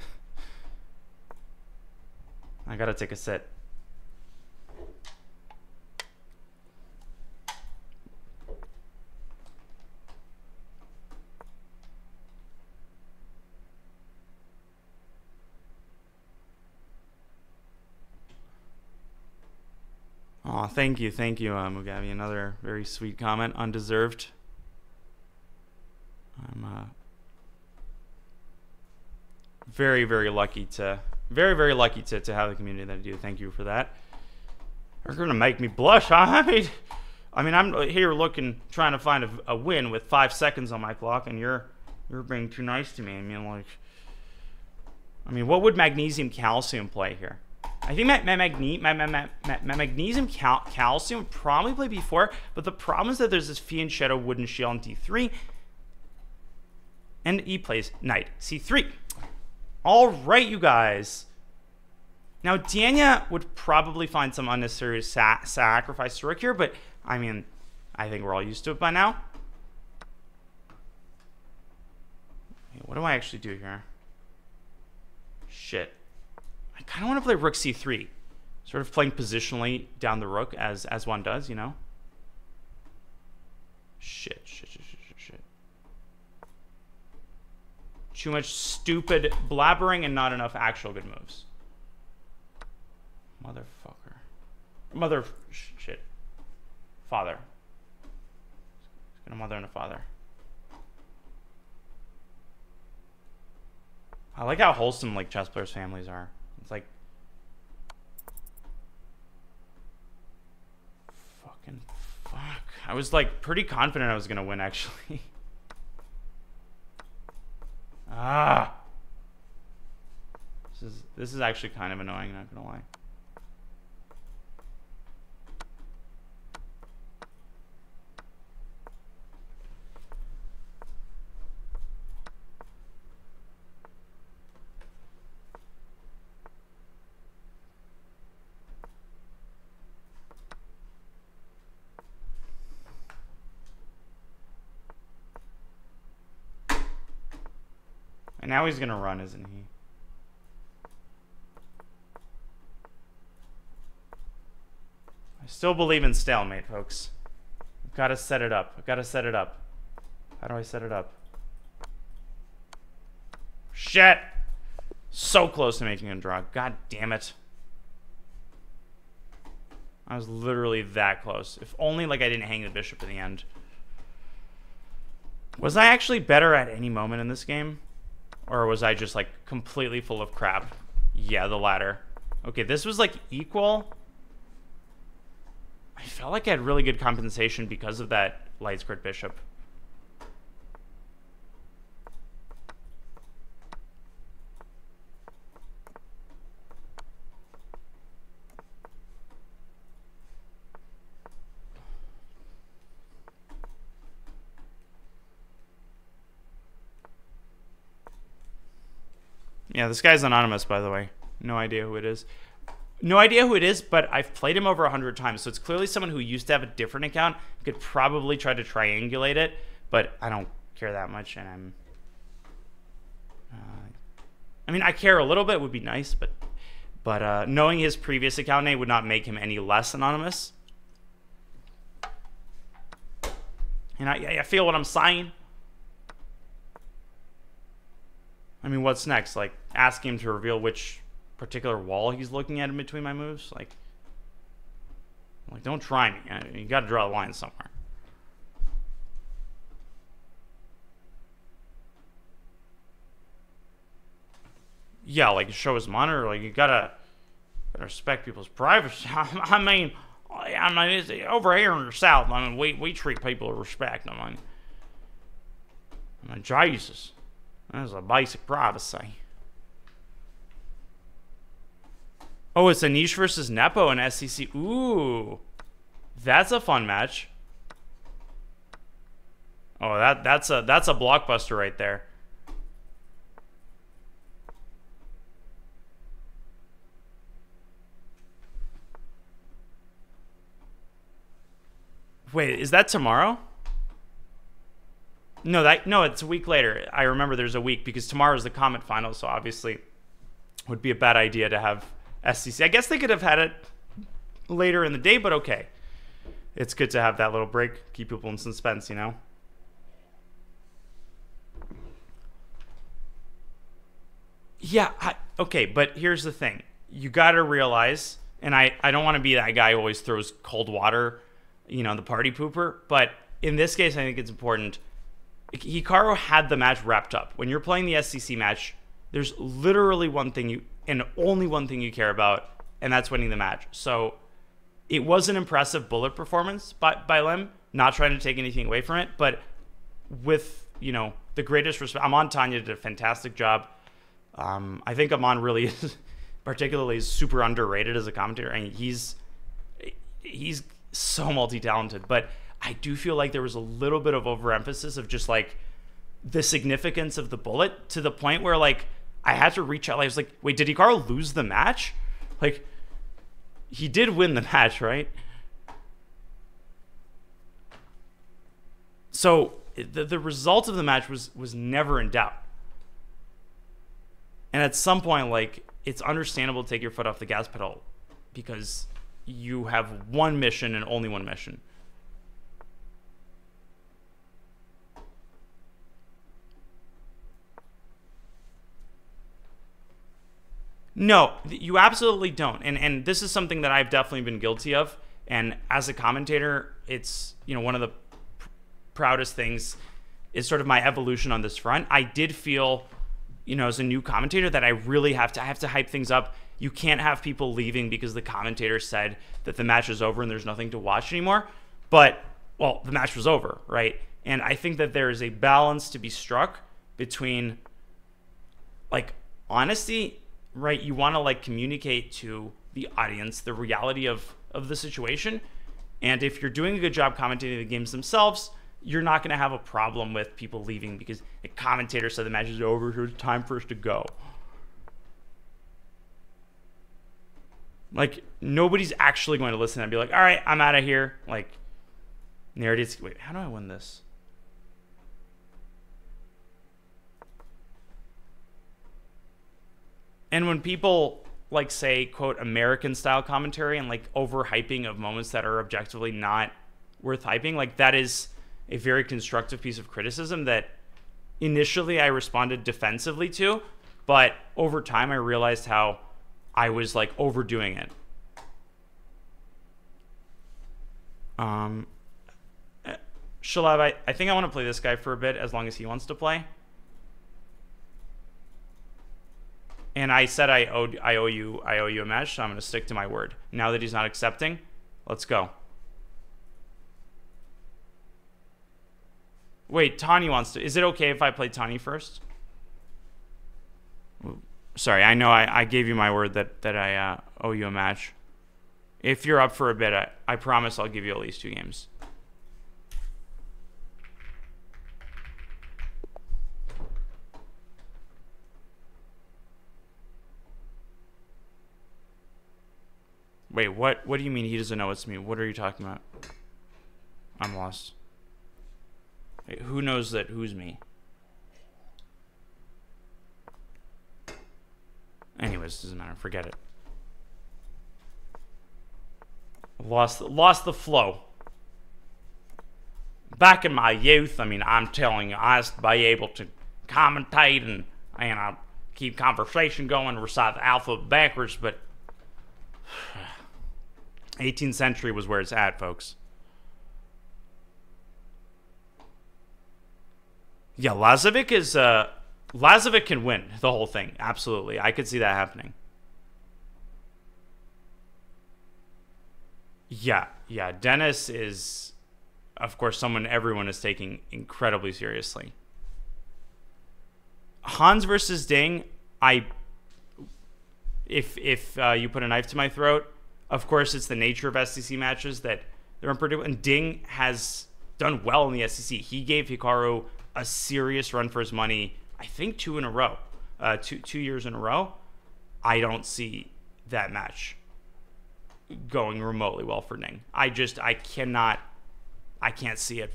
I got to take a sit. Aw, thank you, Mugabe. Another very sweet comment, undeserved. I'm very, very lucky to have the community that I do. Thank you for that. You're gonna make me blush, huh? I mean, I'm here trying to find a win with 5 seconds on my clock, and you're being too nice to me. I mean, what would magnesium calcium play here? I think my magnesium calcium would probably play b4, but the problem is that there's this fianchetto wooden shell on d3, and he plays knight c3. All right, you guys. Now, Daniel would probably find some unnecessary sacrifice to rook here, but, I mean, I think we're all used to it by now. What do I actually do here? Shit. I kind of want to play rook c3. Sort of playing positionally down the rook, as one does, you know? Shit. Too much stupid blabbering and not enough actual good moves. Motherfucker. Shit. Father. He's got a mother and a father. I like how wholesome like chess players' families are. It's like fucking fuck. I was like pretty confident I was gonna win actually. Ah. This is actually kind of annoying, not gonna lie. And now he's gonna run, isn't he? I still believe in stalemate, folks. I've gotta set it up. I've gotta set it up. How do I set it up? Shit! So close to making a draw. God damn it. I was literally that close. If only like I didn't hang the bishop at the end. Was I actually better at any moment in this game? Or was I just like completely full of crap? Yeah, the latter. Okay, this was like equal. I felt like I had really good compensation because of that light skirt bishop. Yeah, this guy's anonymous, by the way. No idea who it is. No idea who it is, but I've played him over 100 times, so it's clearly someone who used to have a different account. Could probably try to triangulate it, but I don't care that much, and I'm... I mean, I care a little bit, would be nice, but knowing his previous account name would not make him any less anonymous. And I feel what I'm saying. I mean, what's next? Like, ask him to reveal which particular wall he's looking at in between my moves? Like don't try me. You gotta draw a line somewhere. Yeah, like, show his monitor. Like, you gotta respect people's privacy. I mean, it's over here in the South. I mean, we treat people with respect. I mean, Jesus. That's a basic privacy. Oh, it's Anish versus Nepo in SCC. Ooh. That's a fun match. Oh, that's a blockbuster right there. Wait, is that tomorrow? No, it's a week later. I remember there's a week because tomorrow is the Comet final, so obviously it would be a bad idea to have SCC. I guess they could have had it later in the day, but okay. It's good to have that little break, keep people in suspense, you know? Yeah, okay, but here's the thing. You gotta realize, and I don't want to be that guy who always throws cold water, you know, the party pooper, but in this case, I think it's important. Hikaru had the match wrapped up. When you're playing the SCC match, there's literally one thing and only one thing you care about, and that's winning the match. So it was an impressive bullet performance by Lem, not trying to take anything away from it, but with, you know, the greatest respect. Amon Tanya did a fantastic job. I think Amon really is, particularly, is super underrated as a commentator. I mean, he's so multi-talented, but I do feel like there was a little bit of overemphasis of just like the significance of the bullet to the point where like I had to reach out. I was like, wait, did Hikaru lose the match? Like, he did win the match, right? So the result of the match was never in doubt. And at some point, like, it's understandable to take your foot off the gas pedal because you have one mission and only one mission. No, you absolutely don't. And this is something that I've definitely been guilty of. And as a commentator, it's, one of the proudest things is sort of my evolution on this front. I did feel, as a new commentator that I really have to hype things up. You can't have people leaving because the commentator said that the match is over and there's nothing to watch anymore. But, well, the match was over, right? And I think that there is a balance to be struck between, honesty, right? You want to, communicate to the audience the reality of the situation. And if you're doing a good job commentating the games themselves, you're not going to have a problem with people leaving because the commentator said the match is over, so it's time for us to go. Nobody's actually going to listen and be like, all right, I'm out of here. Naroditsky, wait, how do I win this? And when people say, quote, American style commentary and overhyping of moments that are objectively not worth hyping, that is a very constructive piece of criticism that initially I responded defensively to, but over time I realized how I was overdoing it. Shalab, I think I want to play this guy for a bit as long as he wants to play. And I said I owe you a match, so I'm going to stick to my word. Now that he's not accepting, let's go. Wait, Tani wants to. Is it okay if I play Tani first? Sorry, I know I gave you my word that I owe you a match. If you're up for a bit, I promise I'll give you at least 2 games. Wait, what do you mean he doesn't know it's me? What are you talking about? I'm lost. Wait, who knows that who's me? Anyways, doesn't matter. Forget it. Lost the flow. Back in my youth, I'm telling you, I used to be able to commentate and keep conversation going, recite the alphabet backwards, but 18th century was where it's at, folks. Yeah, Lazovic can win the whole thing. Absolutely. I could see that happening. Yeah. Dennis is, of course, someone everyone is taking incredibly seriously. Hans versus Ding, if you put a knife to my throat, of course, it's the nature of SEC matches that they're unpredictable. And Ding has done well in the SEC. He gave Hikaru a serious run for his money, I think 2 in a row, 2 years in a row. I don't see that match going remotely well for Ding. I can't see it.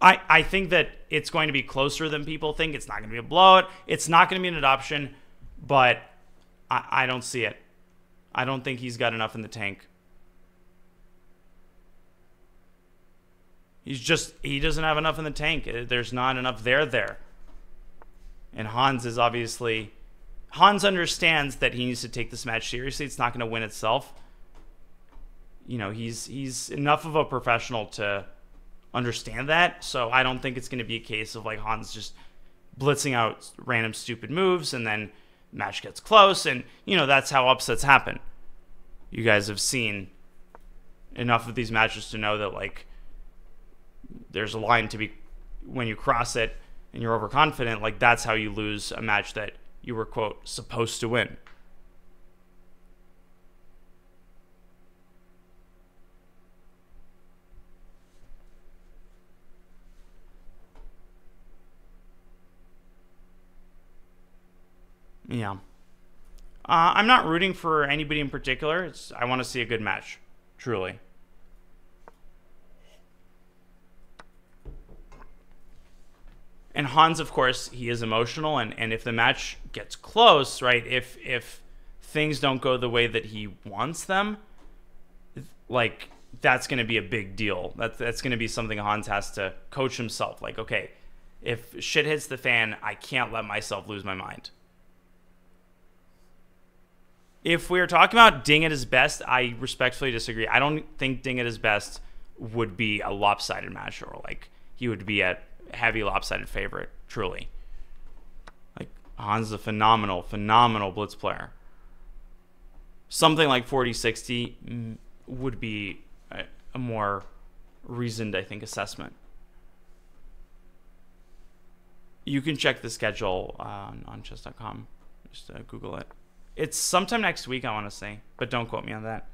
I think that it's going to be closer than people think. It's not going to be a blowout. It's not going to be an adoption, but I don't see it. I don't think he's got enough in the tank. He doesn't have enough in the tank. There's not enough there. And Hans understands that he needs to take this match seriously. It's not going to win itself. He's enough of a professional to understand that. So I don't think it's going to be a case of Hans just blitzing out random stupid moves and then match gets close. And, that's how upsets happen. You guys have seen enough of these matches to know that, there's a line to be, when you cross it and you're overconfident, that's how you lose a match that you were, quote, supposed to win. Yeah. I'm not rooting for anybody in particular. I want to see a good match, truly. And Hans, of course, he is emotional, and if the match gets close, right, if things don't go the way that he wants them, that's going to be a big deal. That's going to be something Hans has to coach himself. Okay, if shit hits the fan, I can't let myself lose my mind. If we're talking about Ding at his best, I respectfully disagree. I don't think Ding at his best would be a lopsided match, or like he would be a heavy lopsided favorite, truly. Like, Hans is a phenomenal blitz player. Something like 40-60 would be a more reasoned, I think, assessment. You can check the schedule on chess.com. Just Google it. It's sometime next week, I want to say, but don't quote me on that.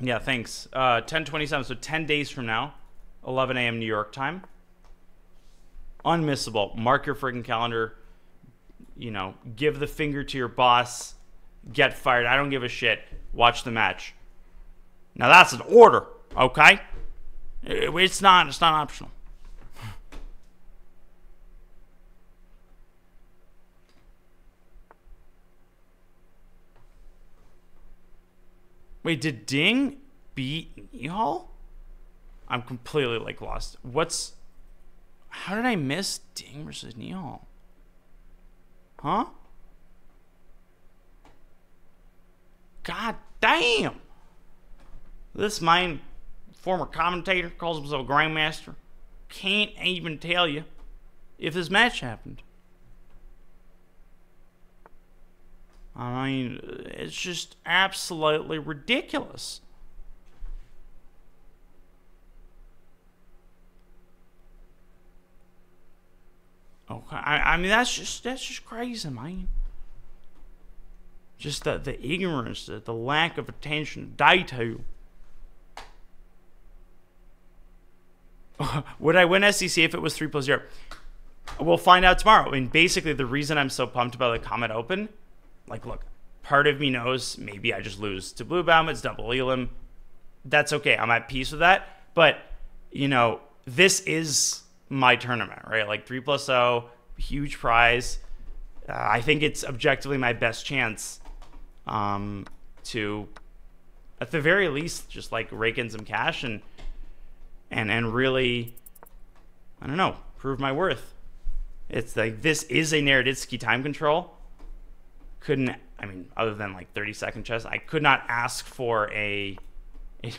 Yeah, thanks. 10/27, so 10 days from now, 11 a.m. New York time. Unmissable. Mark your freaking calendar. You know, give the finger to your boss. Get fired. I don't give a shit. Watch the match. Now that's an order, okay? It's not optional. Wait, did Ding beat Nihal? I'm completely like lost. How did I miss Ding versus Nihal? Huh? God damn! This mine former commentator calls himself a grandmaster. Can't even tell you if this match happened. I mean, it's just absolutely ridiculous. Okay, I mean that's just crazy, man. Just the ignorance, the lack of attention, detail. Would I win SEC if it was 3+0? We'll find out tomorrow. I mean, basically, the reason I'm so pumped about the Comet Open, like, look, part of me knows maybe I just lose to Bluebaum. It's double Elam. That's okay. I'm at peace with that. But, you know, this is my tournament, right? Like 3+0, huge prize. I think it's objectively my best chance to, at the very least, just like rake in some cash and really, I don't know, prove my worth. It's like, this is a Naroditsky time control. I mean, other than like 30-second chess, I could not ask for a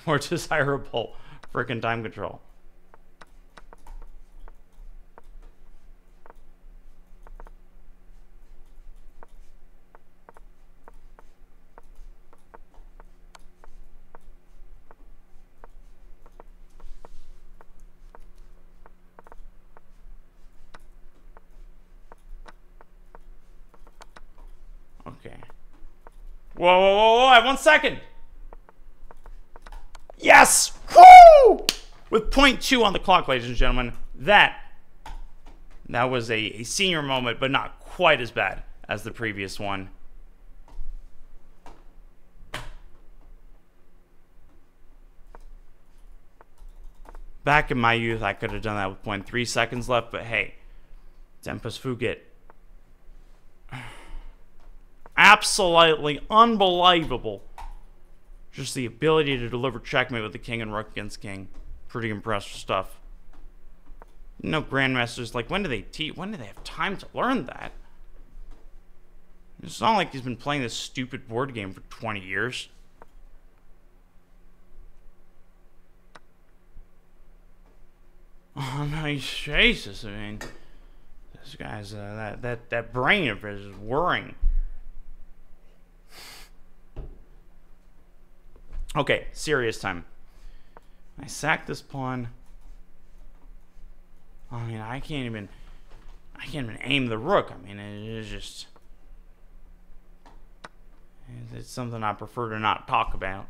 more desirable freaking time control. Okay. Whoa, I have 1 second. Yes! Woo! With 0.2 on the clock, ladies and gentlemen. That was a senior moment, but not quite as bad as the previous one. Back in my youth, I could have done that with 0.3 seconds left, but hey, Tempus Fugit. Absolutely unbelievable. Just the ability to deliver checkmate with the king and rook against king. Pretty impressive stuff. No grandmasters, like, when do they have time to learn that? It's not like he's been playing this stupid board game for 20 years. Oh, no, Jesus, I mean, this guy's, that brain of his is whirring. Okay, serious time. I sack this pawn. I mean, I can't even aim the rook. I mean, it's just, it's something I prefer to not talk about.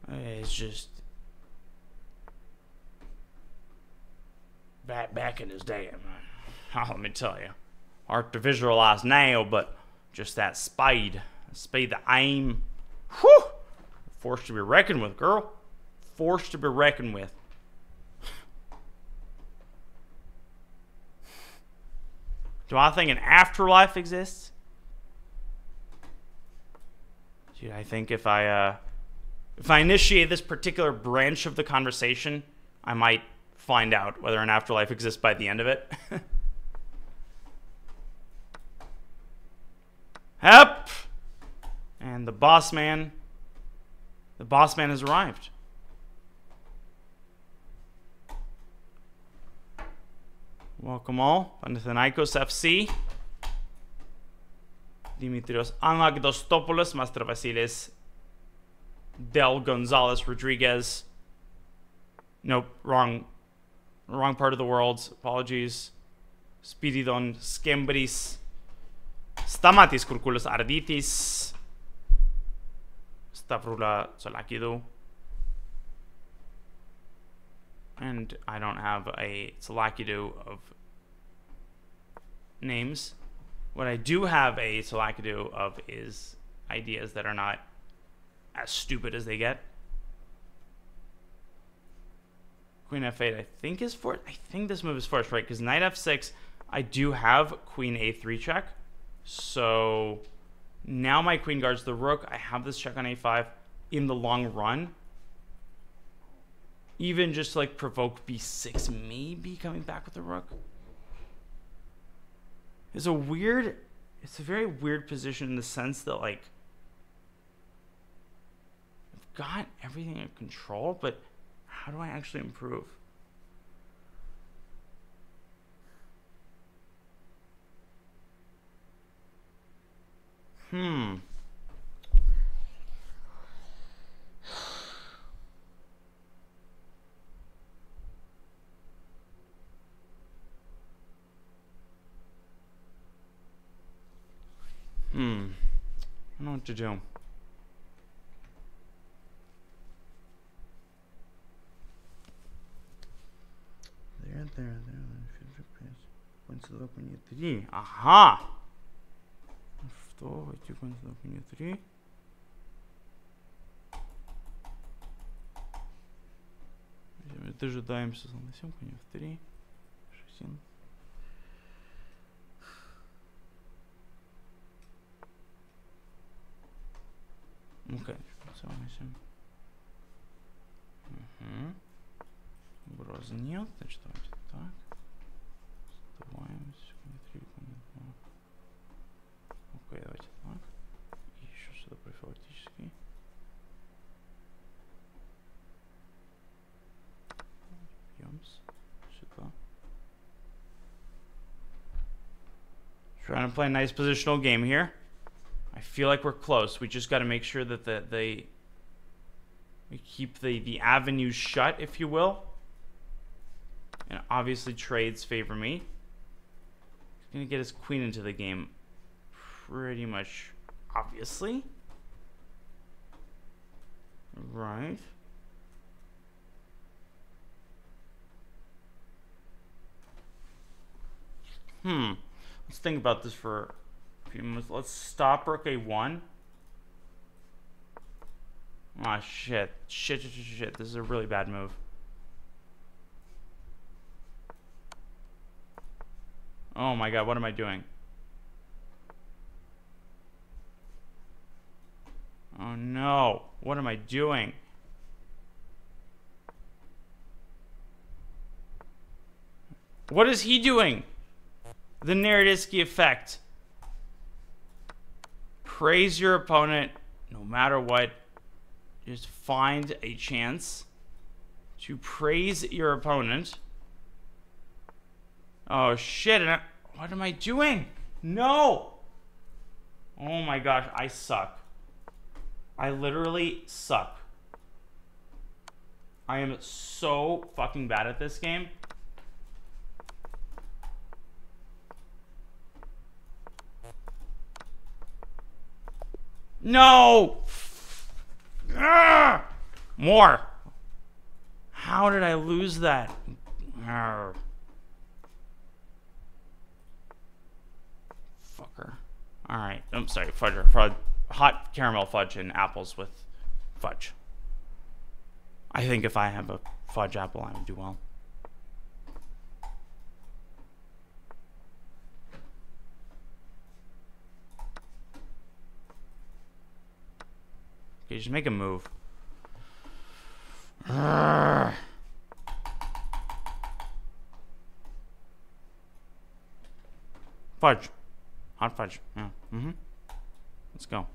It's just back in his day. Let me tell you, hard to visualize now, but just that speed, the aim, whew, forced to be reckoned with, girl. Forced to be reckoned with. Do I think an afterlife exists? Dude, I think if I initiate this particular branch of the conversation, I might find out whether an afterlife exists by the end of it. Hep! And the boss man has arrived. Welcome all, Panathinaikos FC. Dimitrios Anagdostopoulos, Master Vasilis Del Gonzalez Rodriguez. Nope, wrong part of the world. Apologies. Spiridon Skembris. Stamatis Kurkulos Arditis. Stavrula Solakidou. And I don't have a Solakidou of names. What I do have a Solakidou of is ideas that are not as stupid as they get. Queen f8 I think is forced. I think this move is forced, right? Because knight f6, I do have queen a3 check. So now my queen guards the rook. I have this check on a5 in the long run. Even just to like provoke b6, maybe coming back with the rook. It's a very weird position in the sense that like I've got everything in control, but how do I actually improve? I don't know what to do. There. Points to the open e3. Aha! Что? 2 points to the open e3. Дожидаемся слон на 7, конь f3. 6. Okay, so угрозы нет, значит давайте так. Сдуваемся, конь 3, конь 2. Окей, давайте так. И еще сюда профилактический. Бьемся сюда. Trying to play a nice positional game here. I feel like we're close. We just got to make sure that we keep the avenues shut, if you will. And obviously trades favor me. He's going to get his queen into the game pretty much obviously. Right. Let's think about this for a few minutes. Let's stop rook a1. Ah, shit. Shit. This is a really bad move. Oh my god, what am I doing? Oh no. What am I doing? What is he doing? The Naroditsky effect. Praise your opponent no matter what. Just find a chance to praise your opponent. Oh shit, what am I doing? No! Oh my gosh, I suck. I literally suck. I am so fucking bad at this game. No! More. How did I lose that? Fucker. Alright. I'm sorry. Fudge. Hot caramel fudge and apples with fudge. I think if I have a fudge apple, I would do well. Okay, just make a move. Fudge. Hot fudge. Yeah. Mm-hmm. Let's go.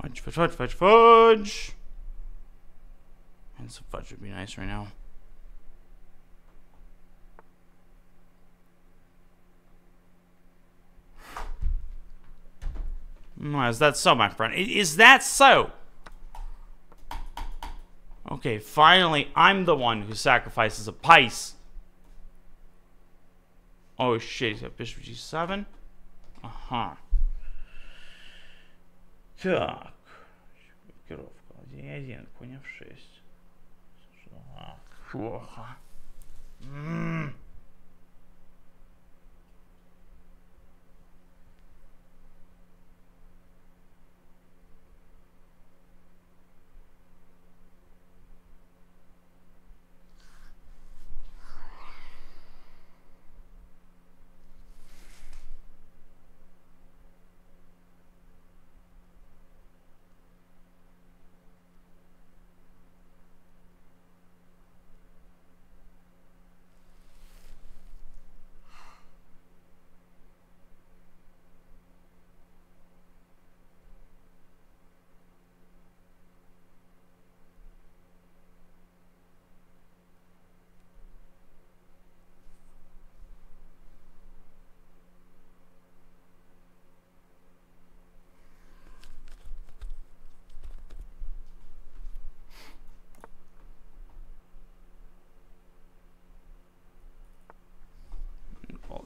Fudge, fudge, fudge, fudge, fudge. And some fudge would be nice right now. Is that so, my friend? Is that so? Okay, finally, I'm the one who sacrifices a piece. Oh shit, he's got bishop g7. Ага. Так. Пикировка. Один, конь f6. Плохо.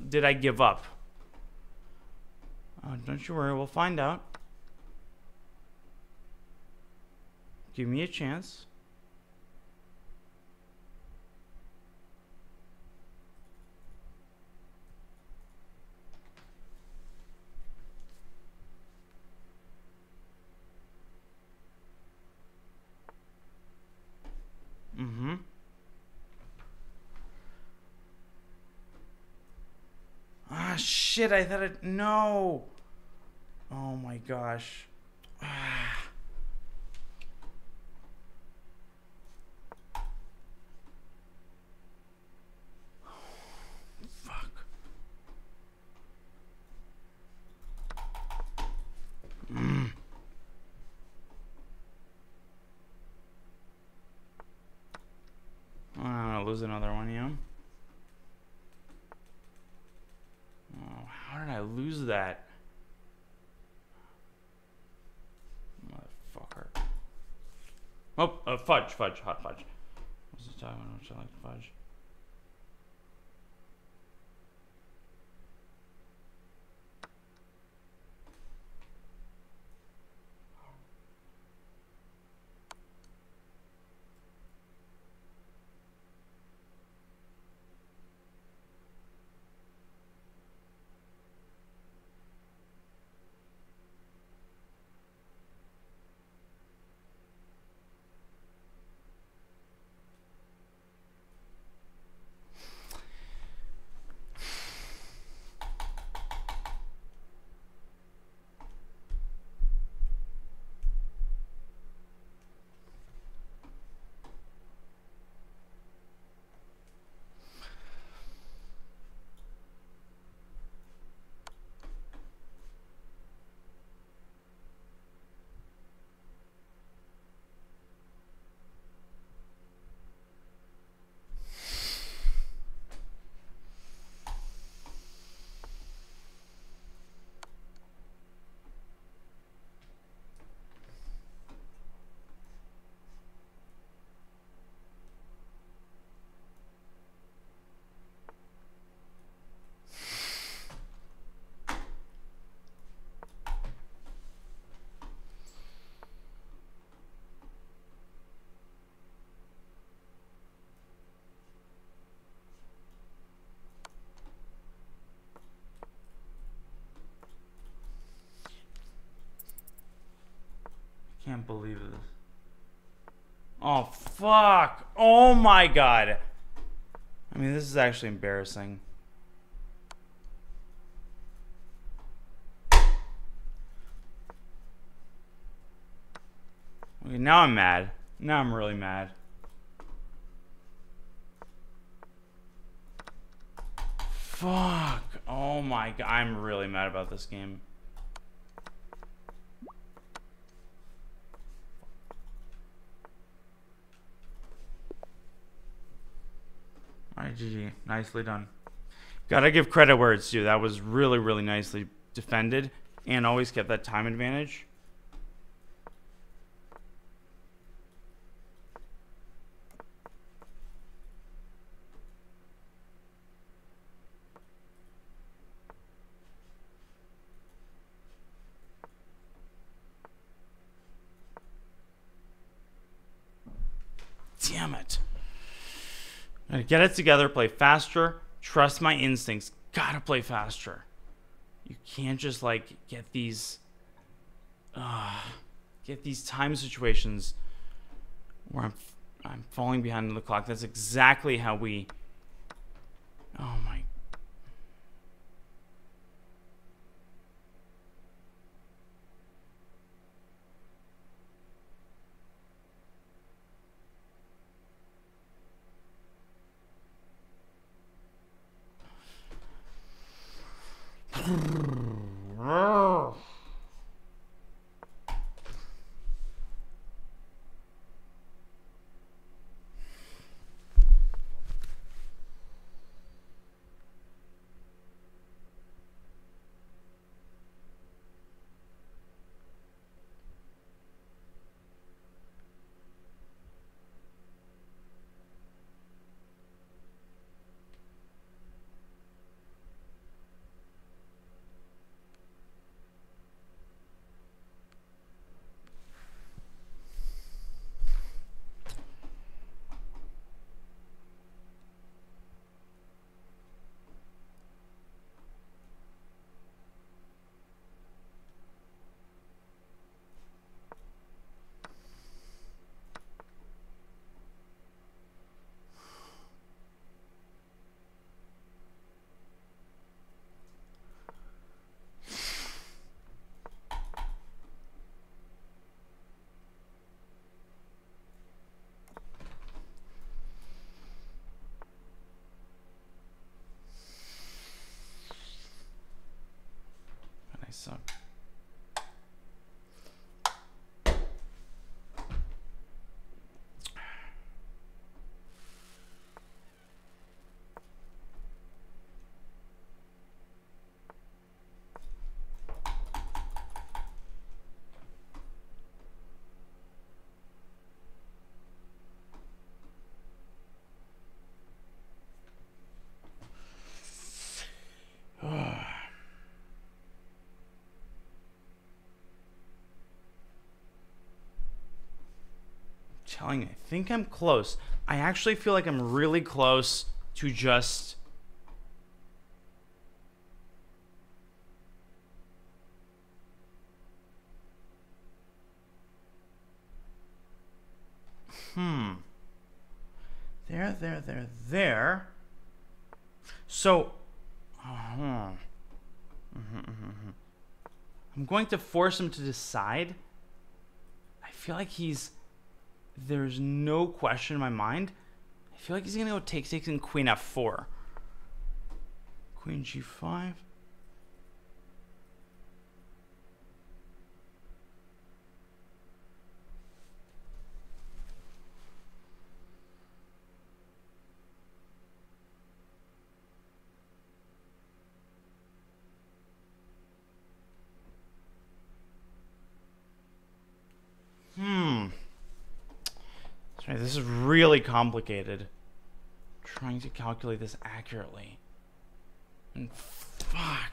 Did I give up? Oh, don't you worry, we'll find out. Give me a chance. Mm-hmm. Ah, shit, I thought it... No! Oh my gosh. Ah. Fuck. I'm gonna lose another one, yeah? Oh, how did I lose that? Motherfucker. Oh, fudge, hot fudge. What's the time when I like fudge? Can't believe this. Oh, fuck. Oh, my God. I mean, this is actually embarrassing. Okay, now I'm mad. Now I'm really mad. Fuck. Oh. my god, I'm really mad about this game. Alright, GG. Nicely done. Gotta give credit where it's due. That was really, really nicely defended and always kept that time advantage. Damn it. Gotta get it together, play faster, trust my instincts. Gotta play faster. You can't just like get these time situations where I'm falling behind the clock. That's exactly how we. Oh my. I suck. Telling you, I think I'm close. I actually feel like I'm really close to just there. So I'm going to force him to decide. I feel like there's no question in my mind. I feel like he's gonna go take 6 and queen f4. Queen g5. Sorry, this is really complicated. Trying to calculate this accurately. And fuck.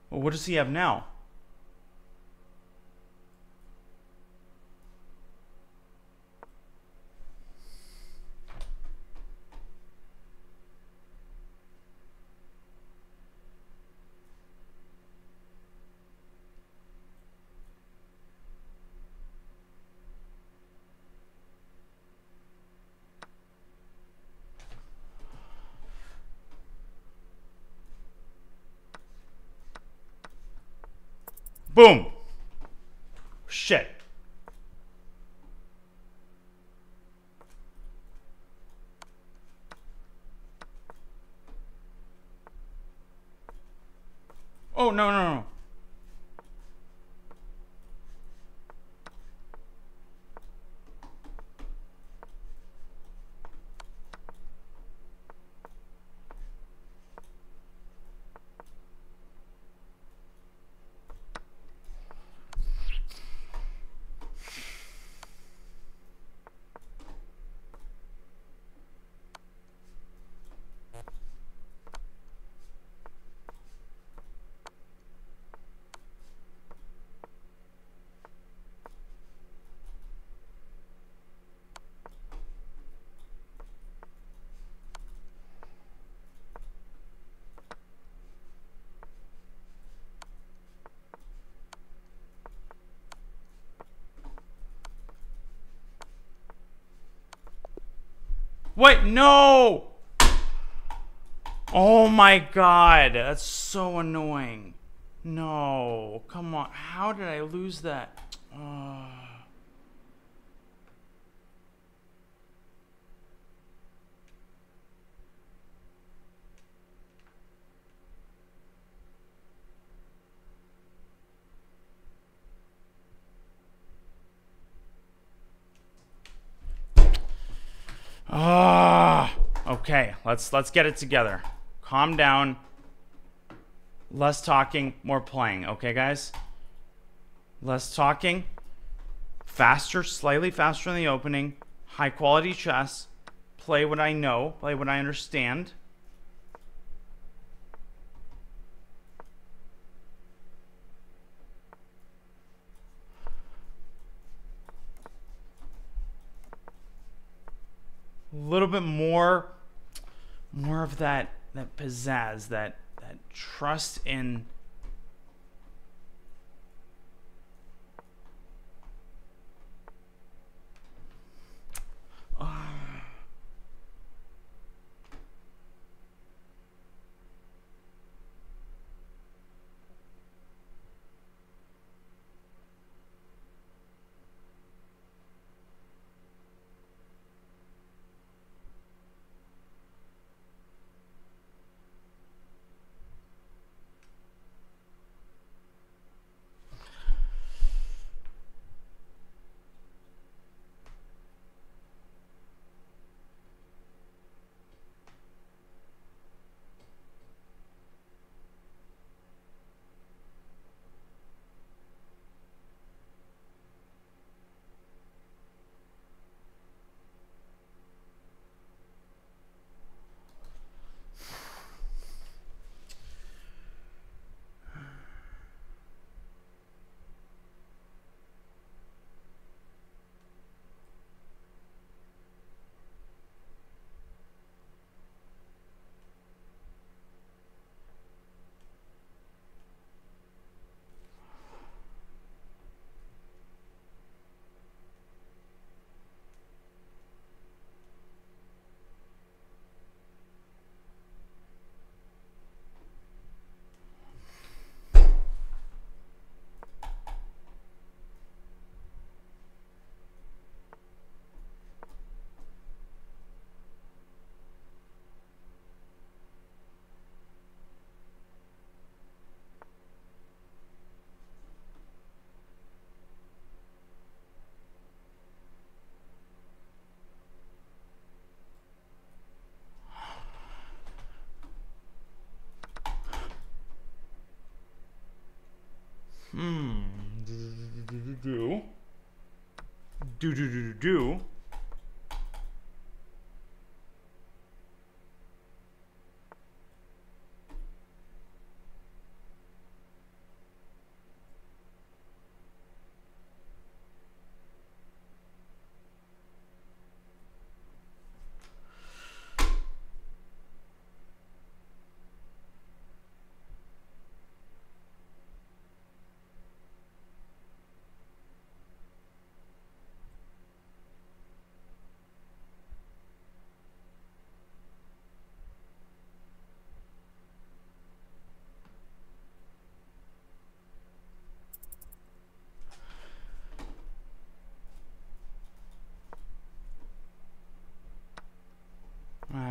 Well, what does he have now? Boom. Shit. Oh, no, no, no. Wait, no! Oh my god, that's so annoying. No, come on. How did I lose that? Okay, let's get it together. Calm down. Less talking, more playing. Okay, guys? Less talking. Faster, slightly faster in the opening. High quality chess. Play what I know. Play what I understand. A little bit more of that pizzazz, that trust in do.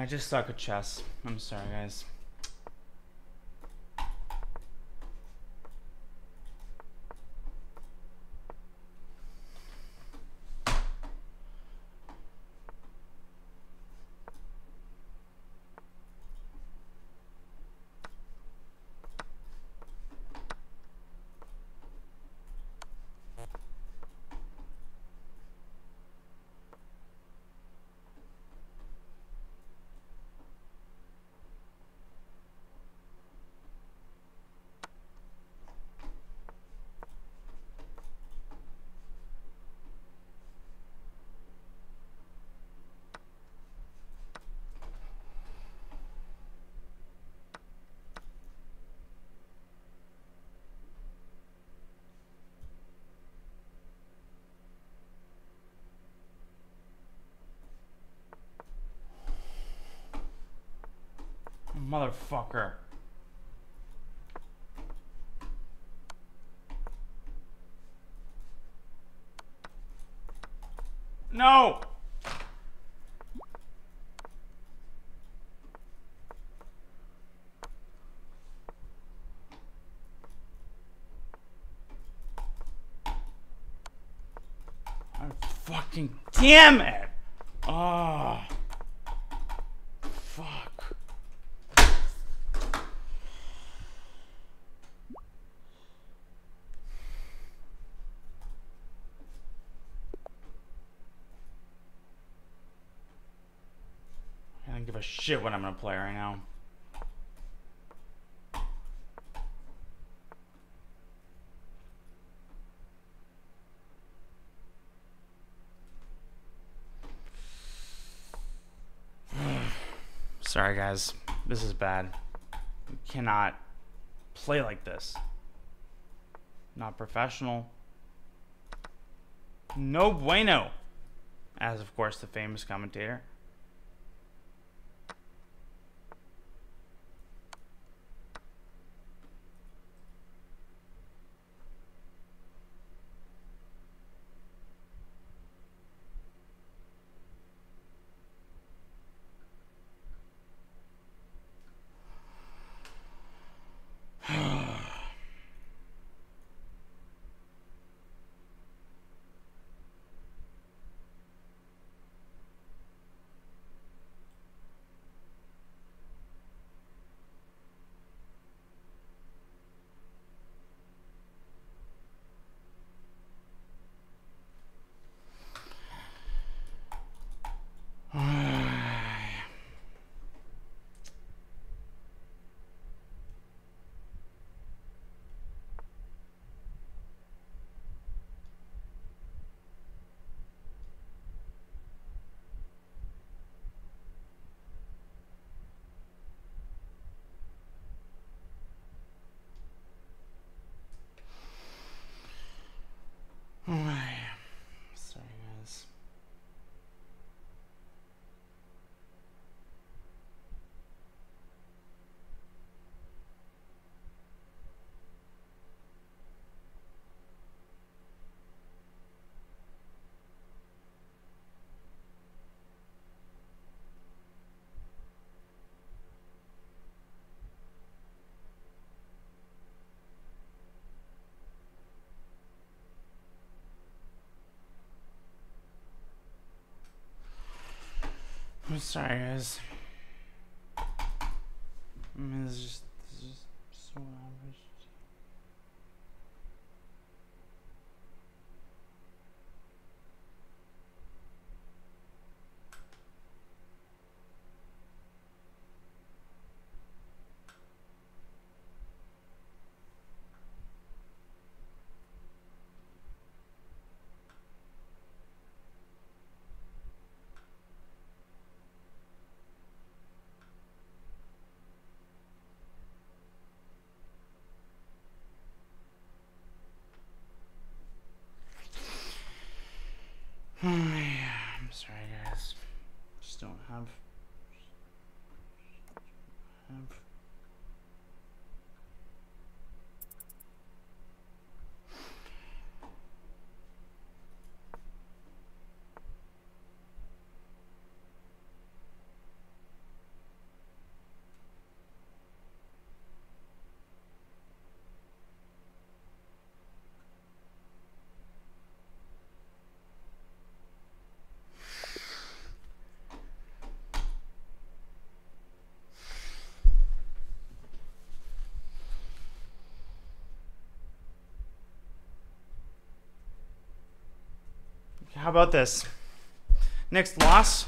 I just suck at chess. I'm sorry, guys. Motherfucker. No! Fucking damn it! Oh. Fuck. I don't give a shit what I'm gonna play right now. Sorry, guys. This is bad. You cannot play like this. Not professional. No bueno. As, of course, the famous commentator. Sorry, guys. I'm sorry, guys. I mean, this is just so average. How about this? Next loss.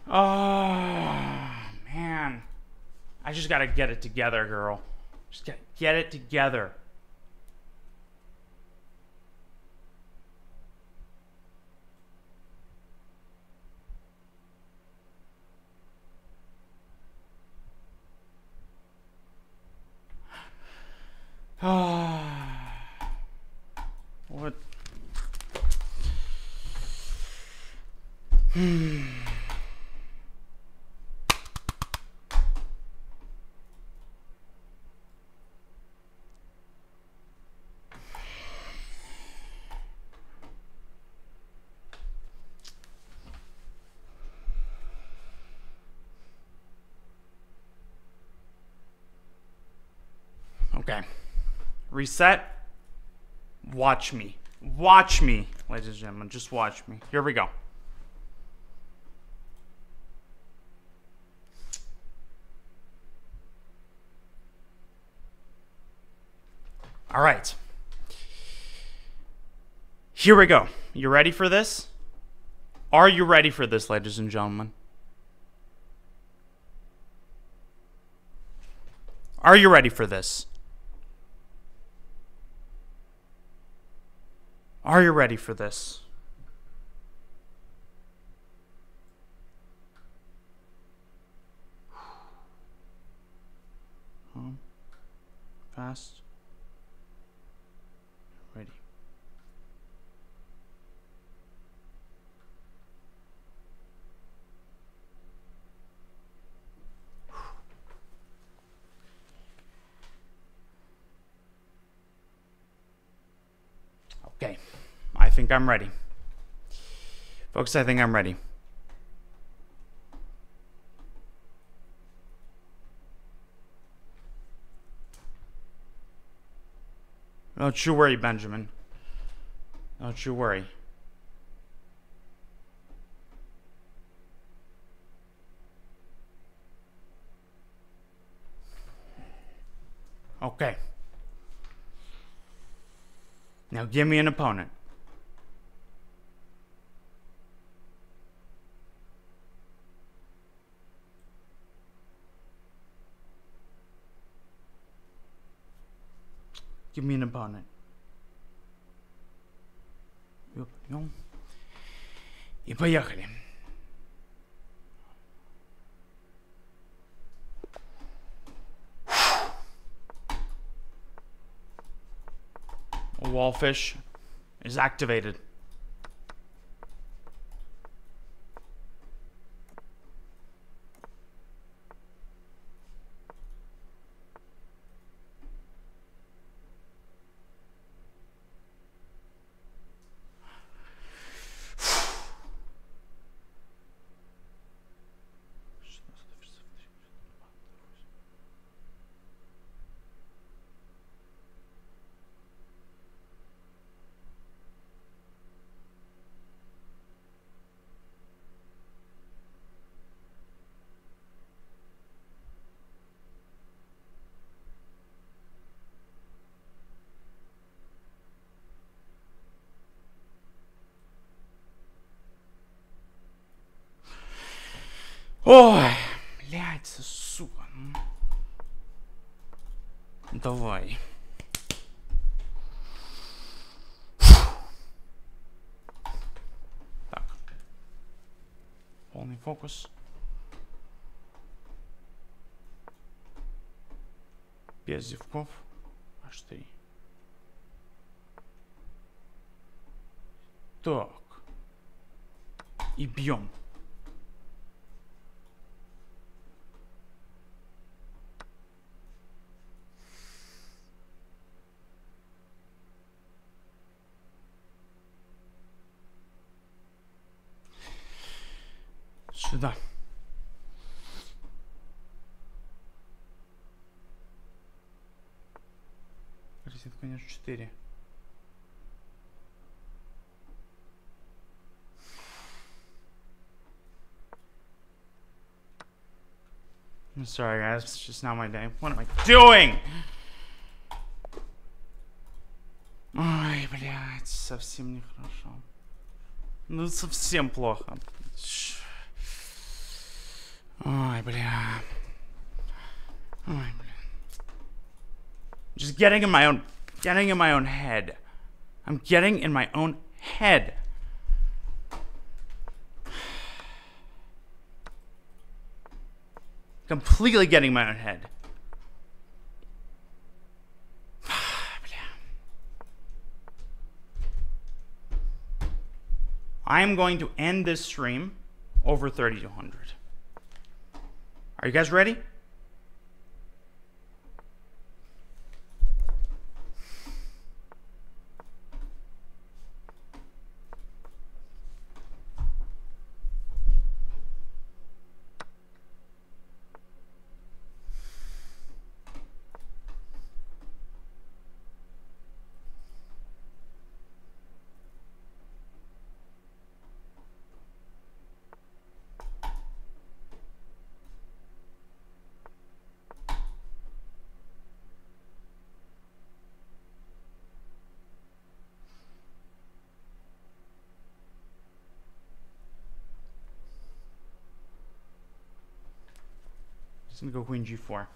Oh, man. I just gotta get it together, girl. Just gotta get it together. What? Okay. Reset. Watch me. Watch me, ladies and gentlemen. Just watch me. Here we go. All right. Here we go. You ready for this? Are you ready for this, ladies and gentlemen? Are you ready for this? Are you ready for this? Fast. Ready. Okay. I think I'm ready. Folks, I think I'm ready. Don't you worry, Benjamin. Don't you worry. Okay. Now give me an opponent. Give me an opponent. И поехали. Wallfish is activated. Ой, блядь, сука. Давай. Так. Полный фокус. Без зевков. Аж 3. Так. И бьем. Сюда. Ферзь, конь h4. I'm sorry, guys. It's just not my day. What am I doing? Ой, блядь, совсем нехорошо. Ну, совсем плохо. Ой, бля. Ой, бля. Just getting in my own head. I'm getting in my own head. Completely getting in my own head. I'm going to end this stream over 3200. Are you guys ready? Just gonna go queen g4.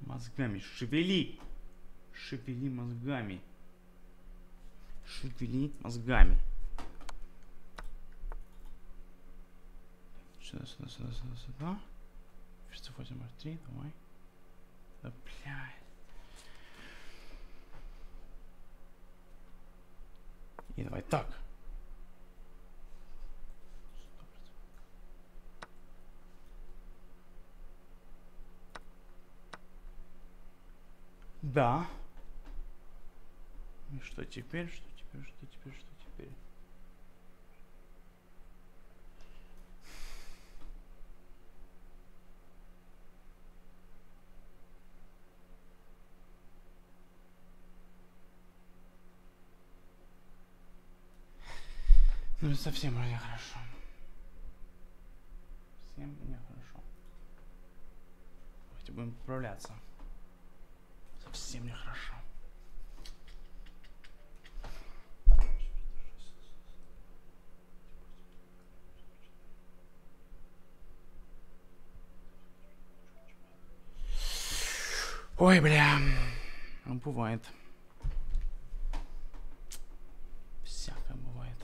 Мозгами шевели. Шевели мозгами. Шевели мозгами. Сюда, сюда, сюда, сюда, сюда. Ферзь 8, r3, давай. Да, блядь. И давай так. Да. И что теперь? Что теперь? Что теперь? Что теперь? Ну, совсем нехорошо. Совсем нехорошо. Давайте будем поправляться. Совсем нехорошо. Ой, бля. Ну, бывает. Всякое бывает.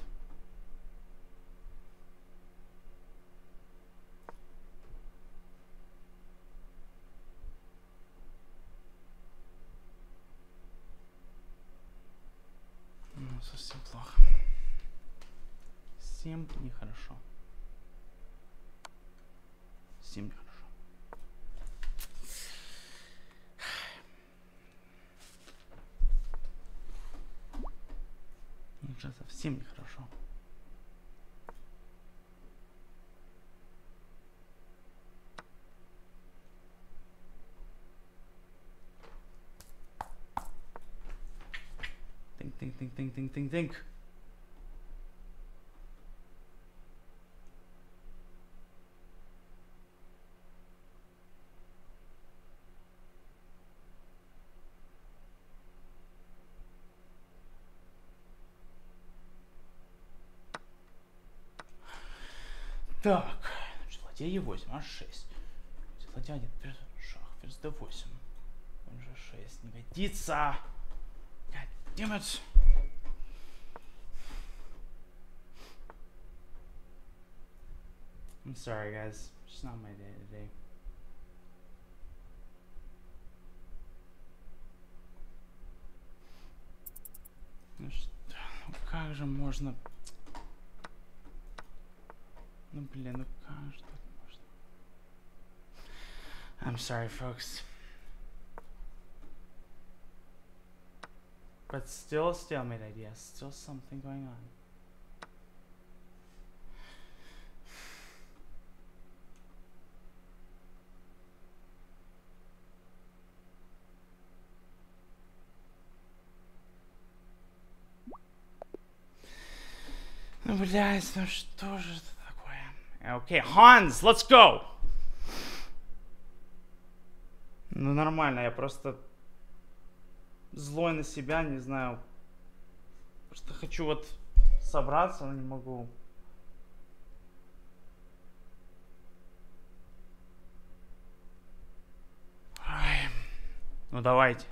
Ну, совсем плохо. Совсем нехорошо. Совсем нехорошо. Уже совсем нехорошо. Think. Так, значит, ладья Е8, H6. Ладья 1, шах, ферзь D8. Он же 6, не годится. God damn it. I'm sorry, guys. It's not my day today. Ну как же можно... Ну блин, ну как же так можно... I'm sorry, folks. But still a stalemate idea. Still something going on. Ну, блядь, ну что же это такое? Okay, Hans, let's go! Ну, нормально, я просто злой на себя, не знаю. Просто хочу вот собраться, но не могу. Ай. Ну, давайте.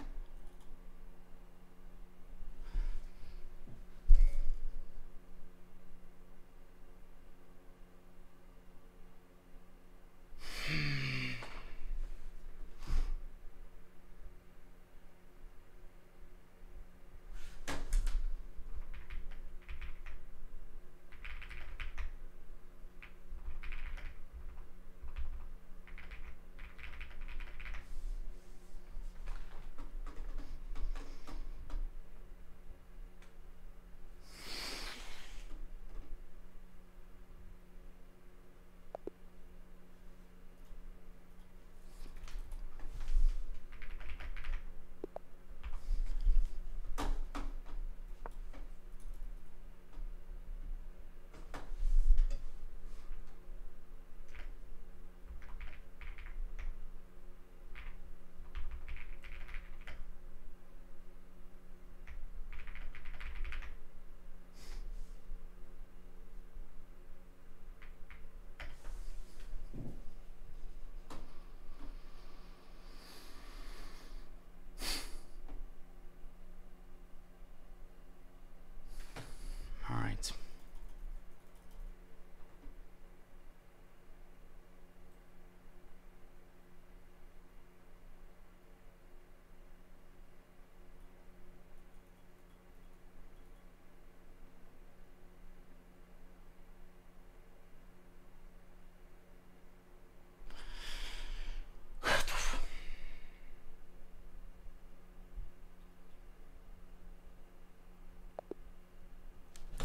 All right.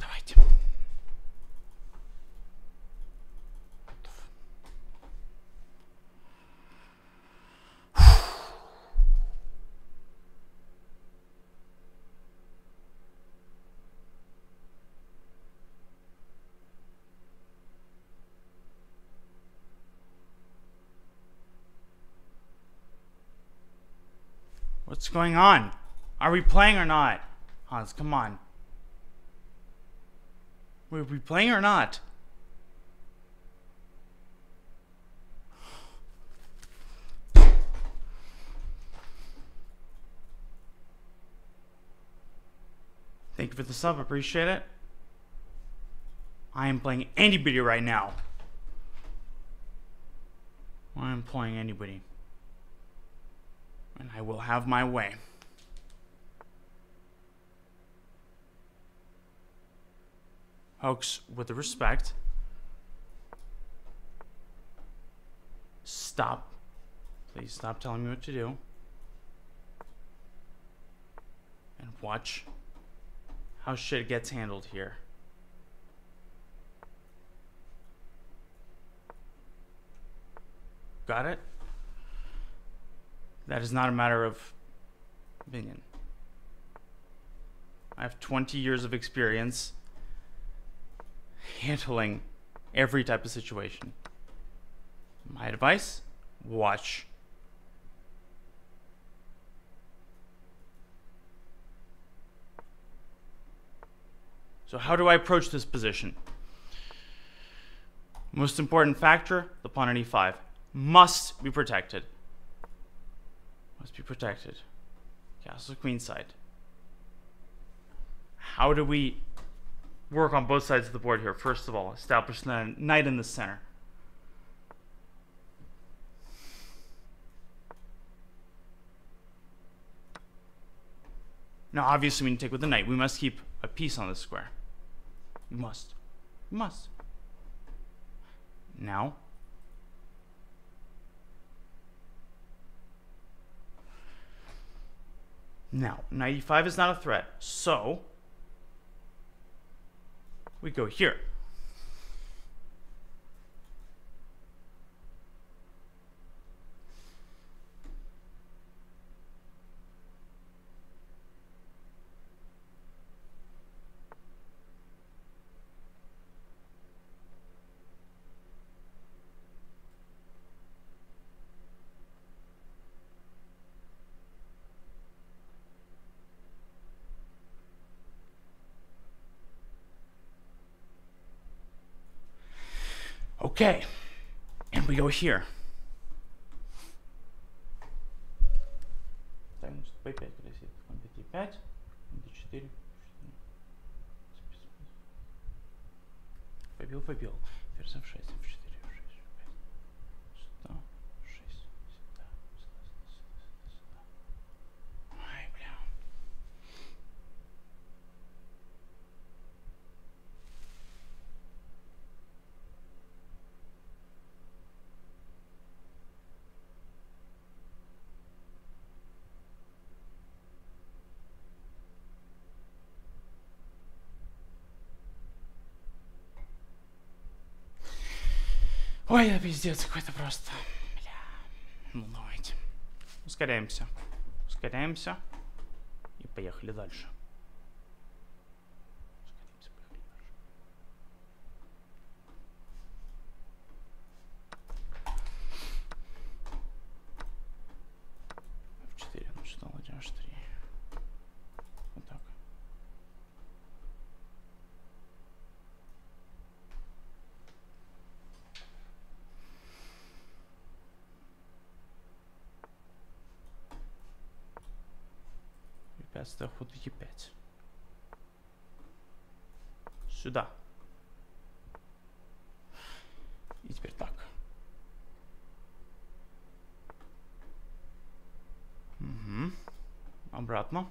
Давайте. What's going on? Are we playing or not? Hans, come on. Are we playing or not? Thank you for the sub, appreciate it. I am playing anybody right now. I am playing anybody. And I will have my way. Folks, with the respect, stop. Please stop telling me what to do. And watch how shit gets handled here. Got it? That is not a matter of opinion. I have 20 years of experience handling every type of situation. My advice, watch. So how do I approach this position? Most important factor, the pawn on e5. Must be protected. Must be protected. Castle queenside. How do we work on both sides of the board here? First of all, establish the knight in the center. Now, obviously, we need to take with the knight. We must keep a piece on this square. We must. We must. Now. Now, knight e5 is not a threat, so we go here. Okay, and we go here. Побил. Ферзь f6, f4, f6, сюда, 6, сюда. Ай, бля. Ой, это пиздец какой-то просто. Бля. Ну, давайте. Ускоряемся. Ускоряемся. И поехали дальше. Ускоримся, поехали дальше. F4, ну что, ладья H3. Вот так. Препятствие ходу Е5. Сюда. И теперь так. Угу. Обратно.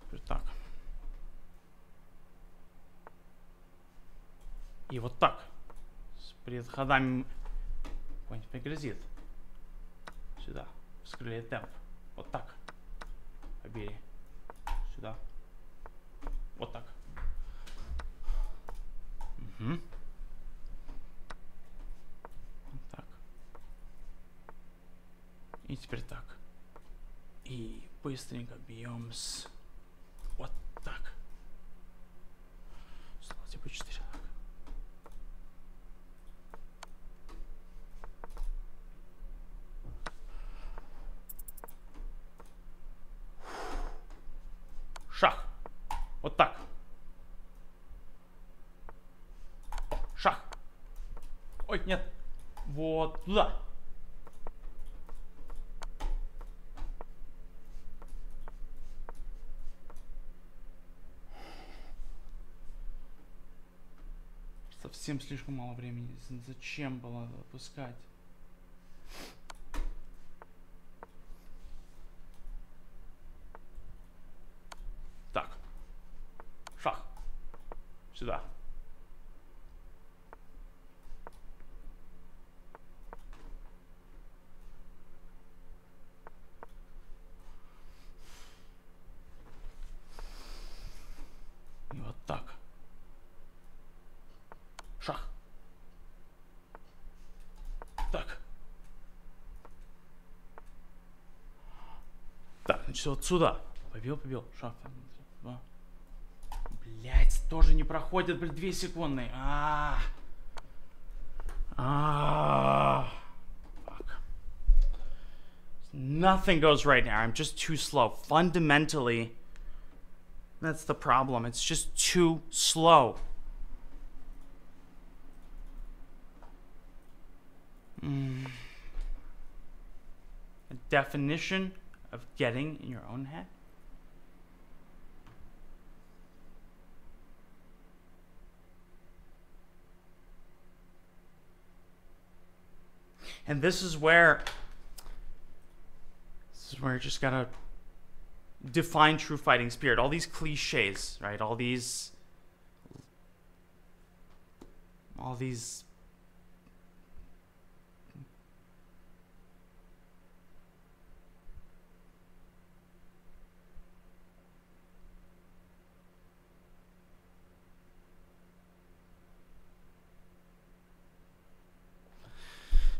Теперь так. И вот так. С предходами... Ой, теперь грозит. Сюда. Вскрыли темп. Вот так. Побери. Сюда. Вот так. Угу. Вот так. И теперь так. И быстренько бьем с... Вот так. Слушайте, по 4 так. Шах. Вот так. Шах. Ой, нет. Вот туда. Совсем слишком мало времени. Зачем было отпускать? Так. Шах. Сюда. И вот так. Шах. Так. Так, значит, вот сюда. Побил. Шах. Блять, тоже не проходит, блядь, 2 секунды. Fuck. Nothing goes right now. I'm just too slow. Fundamentally, that's the problem. It's just too slow. A definition of getting in your own head. And this is where This is where you just gotta define true fighting spirit. All these cliches, right? All these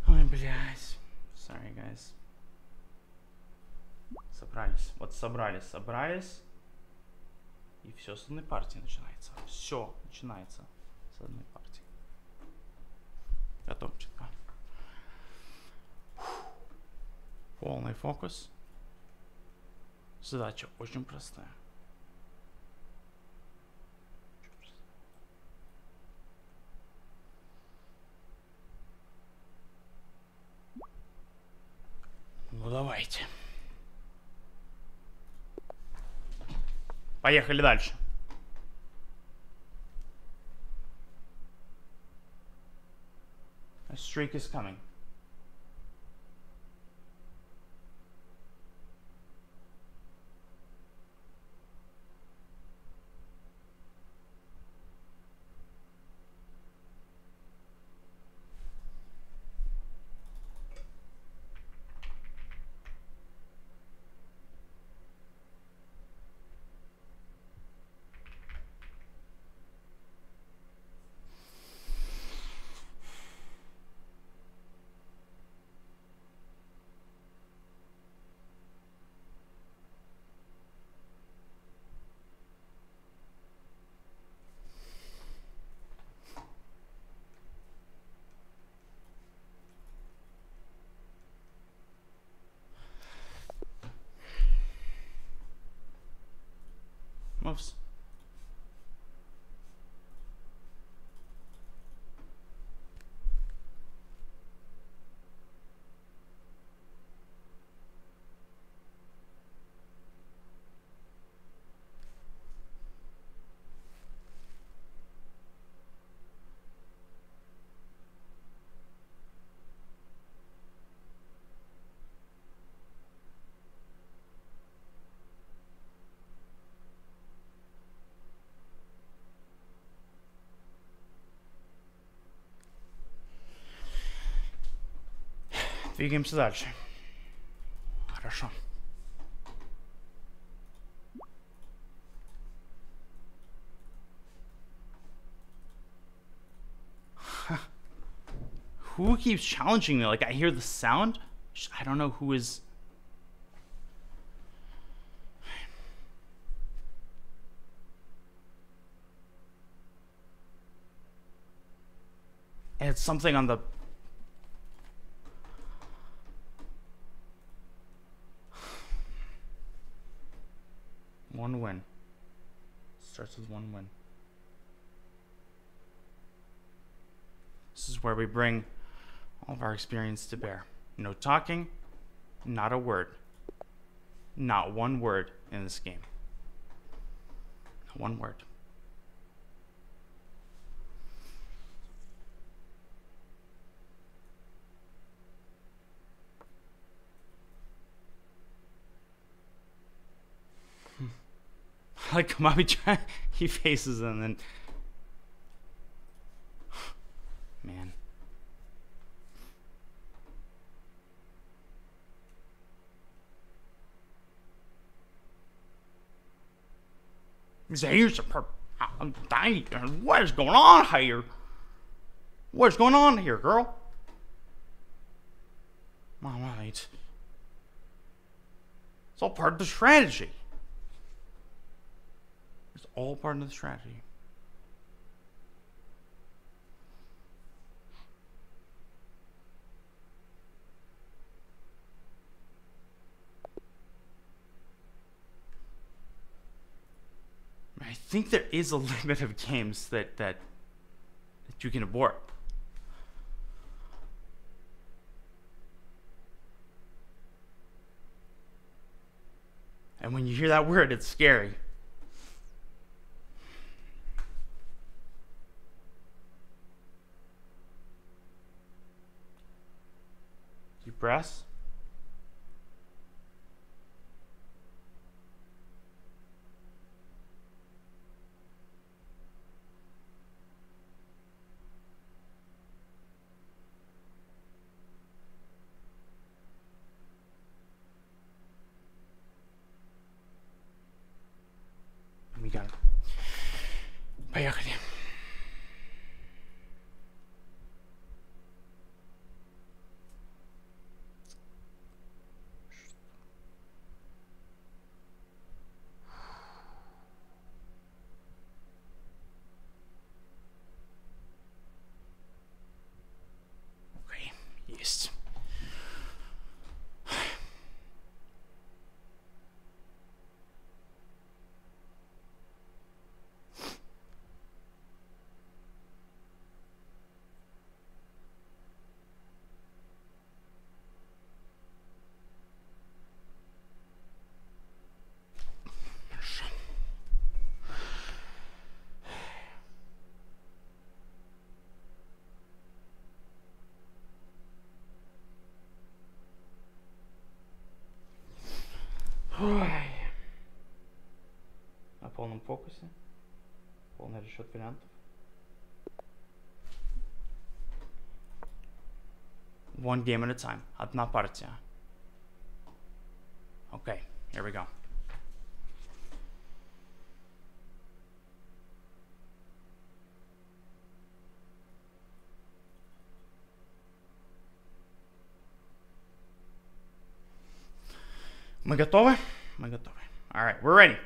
Ой, блядь. Sorry, guys. Собрались. Вот собрались. Собрались. И все с одной партии начинается. Все начинается с одной партии. Готовченко. Полный фокус. Задача очень простая. Ну давайте. Поехали дальше. A streak is coming. Moves. Двигаемся дальше. Хорошо. Who keeps challenging me? Like, I hear the sound. I don't know who is. And it's something on the. One win. Starts with one win. This is where we bring all of our experience to bear. No talking, not a word. Not one word in this game. Not one word. Like Kamabi, he faces them and then. Man. Here's I'm dying. What is going on here? What's going on here, girl? All right. It's all part of the strategy. It's all part of the strategy. I think there is a limit of games that you can abort. And when you hear that word, it's scary. Deep breaths. got it. Поехали. Окей, есть. На полном фокусе. Полный расчет вариантов. One game at a time. Одна партия. Okay, here we go. Мы готовы? Мы готовы. All right, we're ready.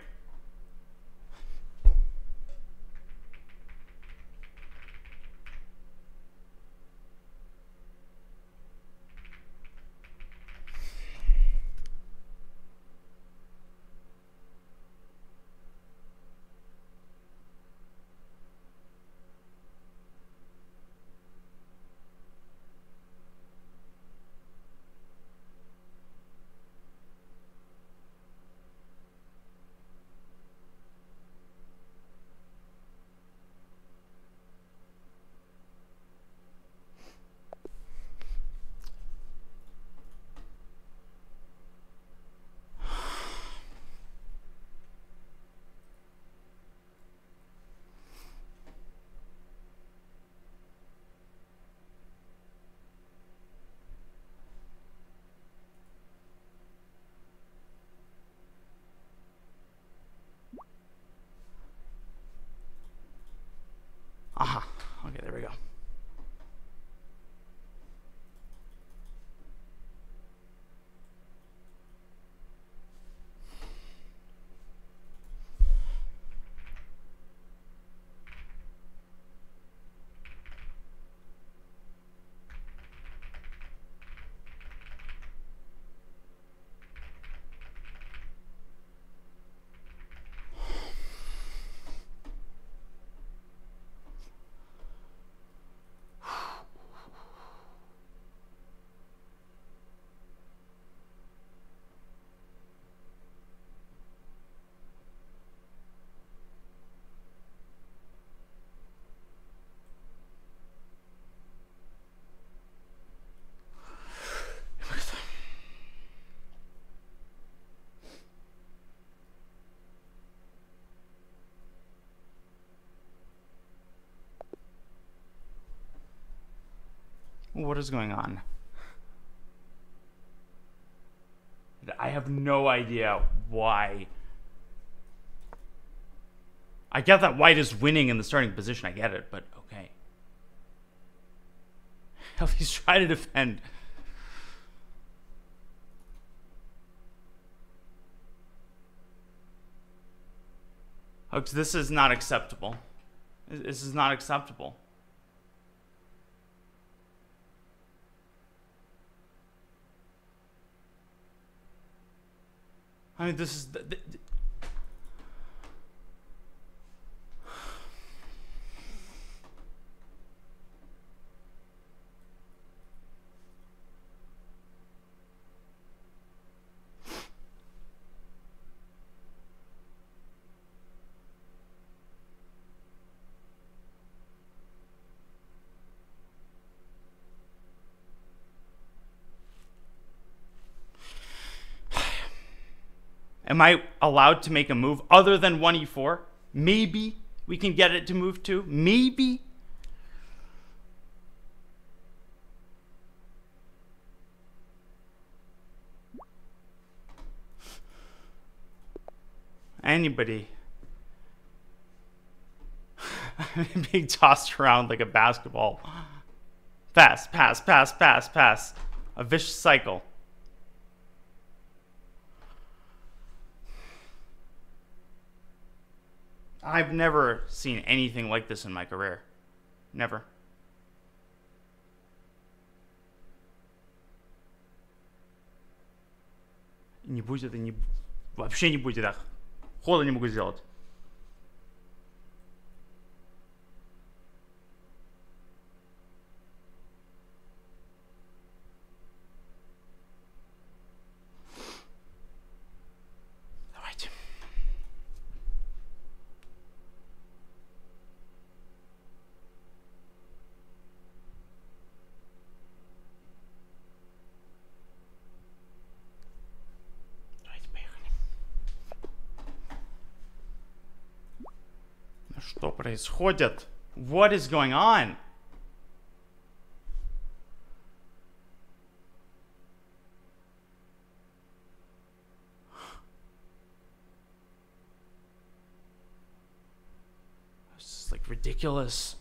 Aha. Okay, there we go. What is going on? I have no idea why. I get that white is winning in the starting position. I get it, but okay. At least try to defend. Folks, this is not acceptable. This is not acceptable. I mean, this is... Am I allowed to make a move other than 1e4? Maybe we can get it to move 2. Maybe. Anybody being tossed around like a basketball. Pass, pass, pass, pass, pass. A vicious cycle. I've never seen anything like this in my career. Never. Не будет это не... Вообще не будет так. Хода не могу сделать. Давайте. Что происходит? What is going on? This is like ridiculous.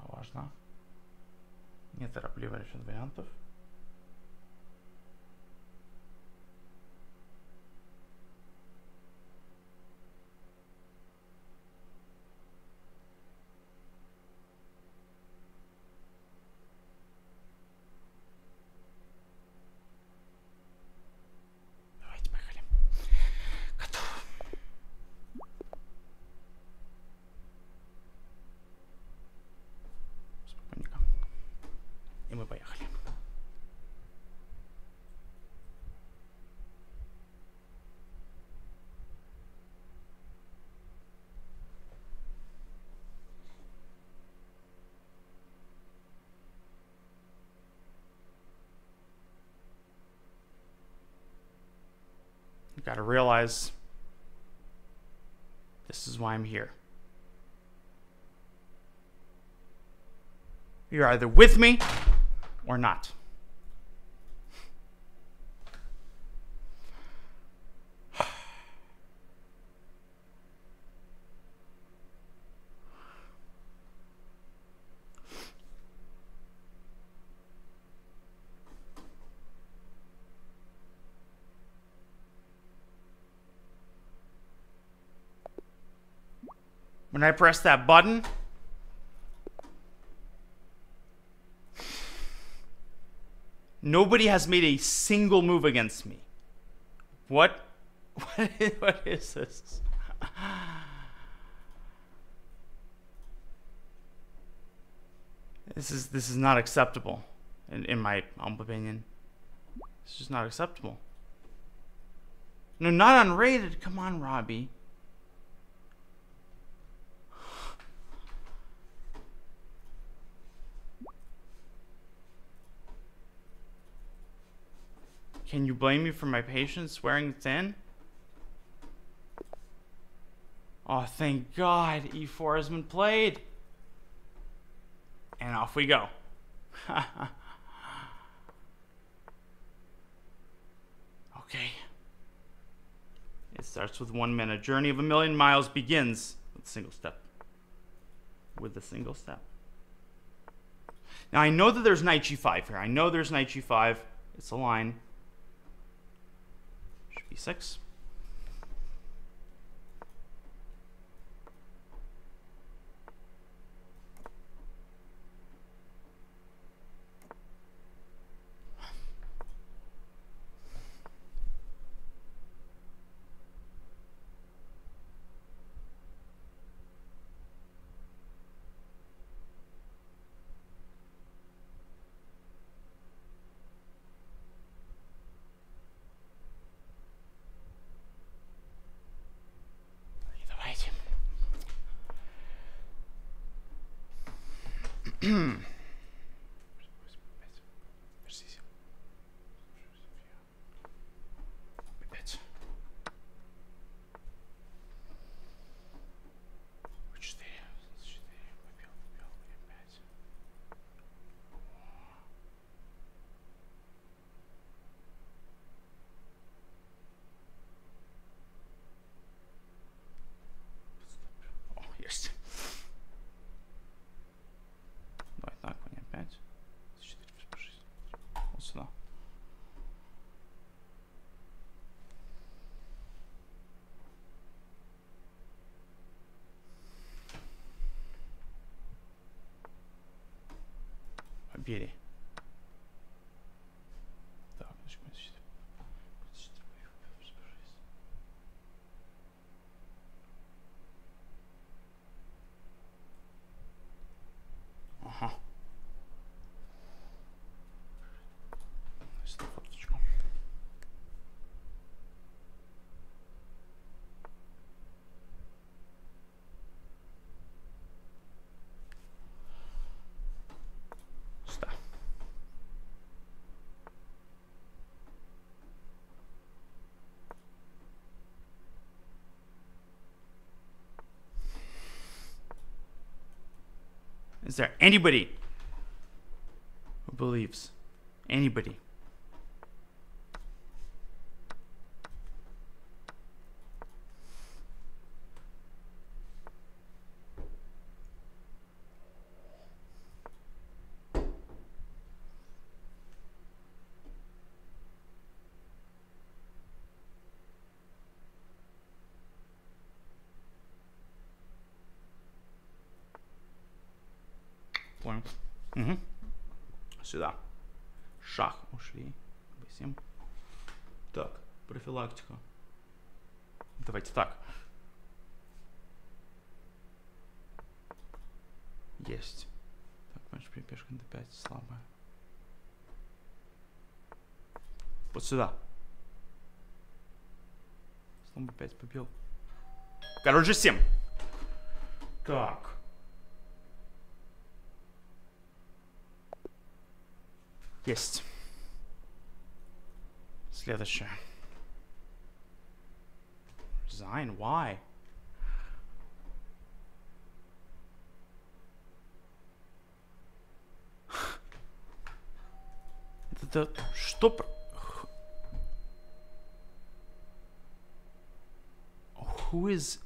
Важно. Неторопливый расчет вариантов. Давайте, поехали. Готов. Спокойненько. И мы поехали. You gotta realize this is why I'm here. You're either with me or not. When I press that button, nobody has made a single move against me. What is this? This is not acceptable, in my humble opinion. It's just not acceptable. No, not unrated. Come on, Robbie. Can you blame me for my patience wearing thin? Oh, thank God, E4 has been played. And off we go. Okay. It starts with 1 minute. Journey of a million miles begins with a single step. With a single step. Now I know that there's knight g5 here. I know there's knight g5. It's a line. Should be 6. двери. Так, ага. Сюда фоточку. Сюда. Is there anybody who believes? Anybody? Понял. Угу. Сюда. Шах. Ушли. Высим. Так, профилактика. Давайте так. Есть. Так, значит, пешка d5 слабая. Вот сюда. Слон b5 побил. Король g7. Так. Есть. Следующее. Resign? Why? Это что? Who is?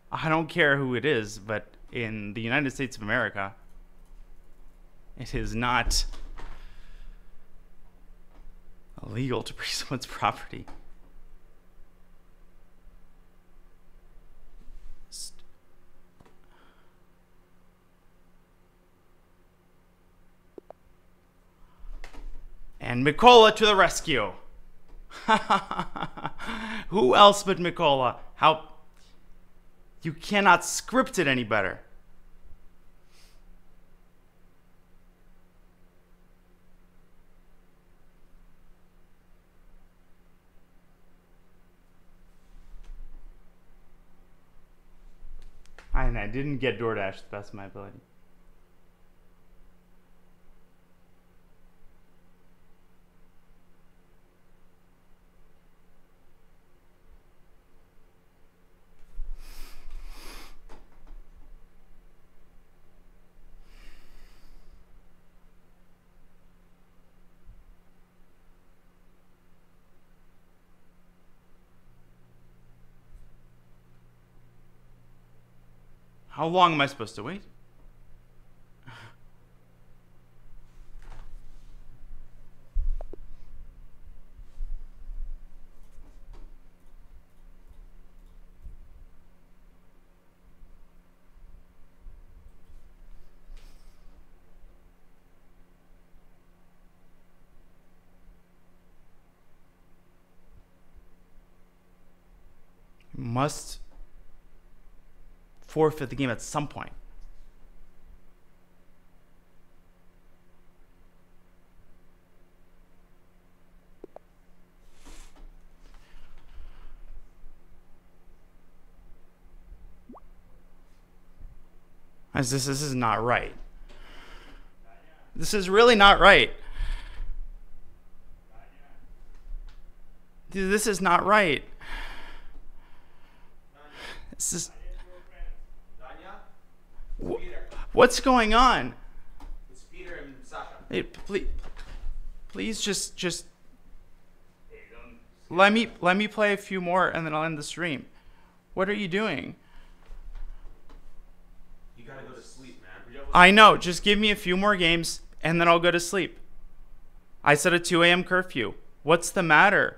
I don't care who it is, but in the United States of America, it is not illegal to breach someone's property. And Mikola to the rescue. Who else but Mikola? How? You cannot script it any better. And I didn't get DoorDash to the best of my ability. How long am I supposed to wait? You must forfeit the game at some point. This is not right. This is really not right. Dude, this is not right. This is... What's going on? It's Peter and Sasha. Hey, please just let me play a few more and then I'll end the stream. What are you doing? You gotta go to sleep, man. I know. Just give me a few more games and then I'll go to sleep. I set a 2 a.m. curfew. What's the matter?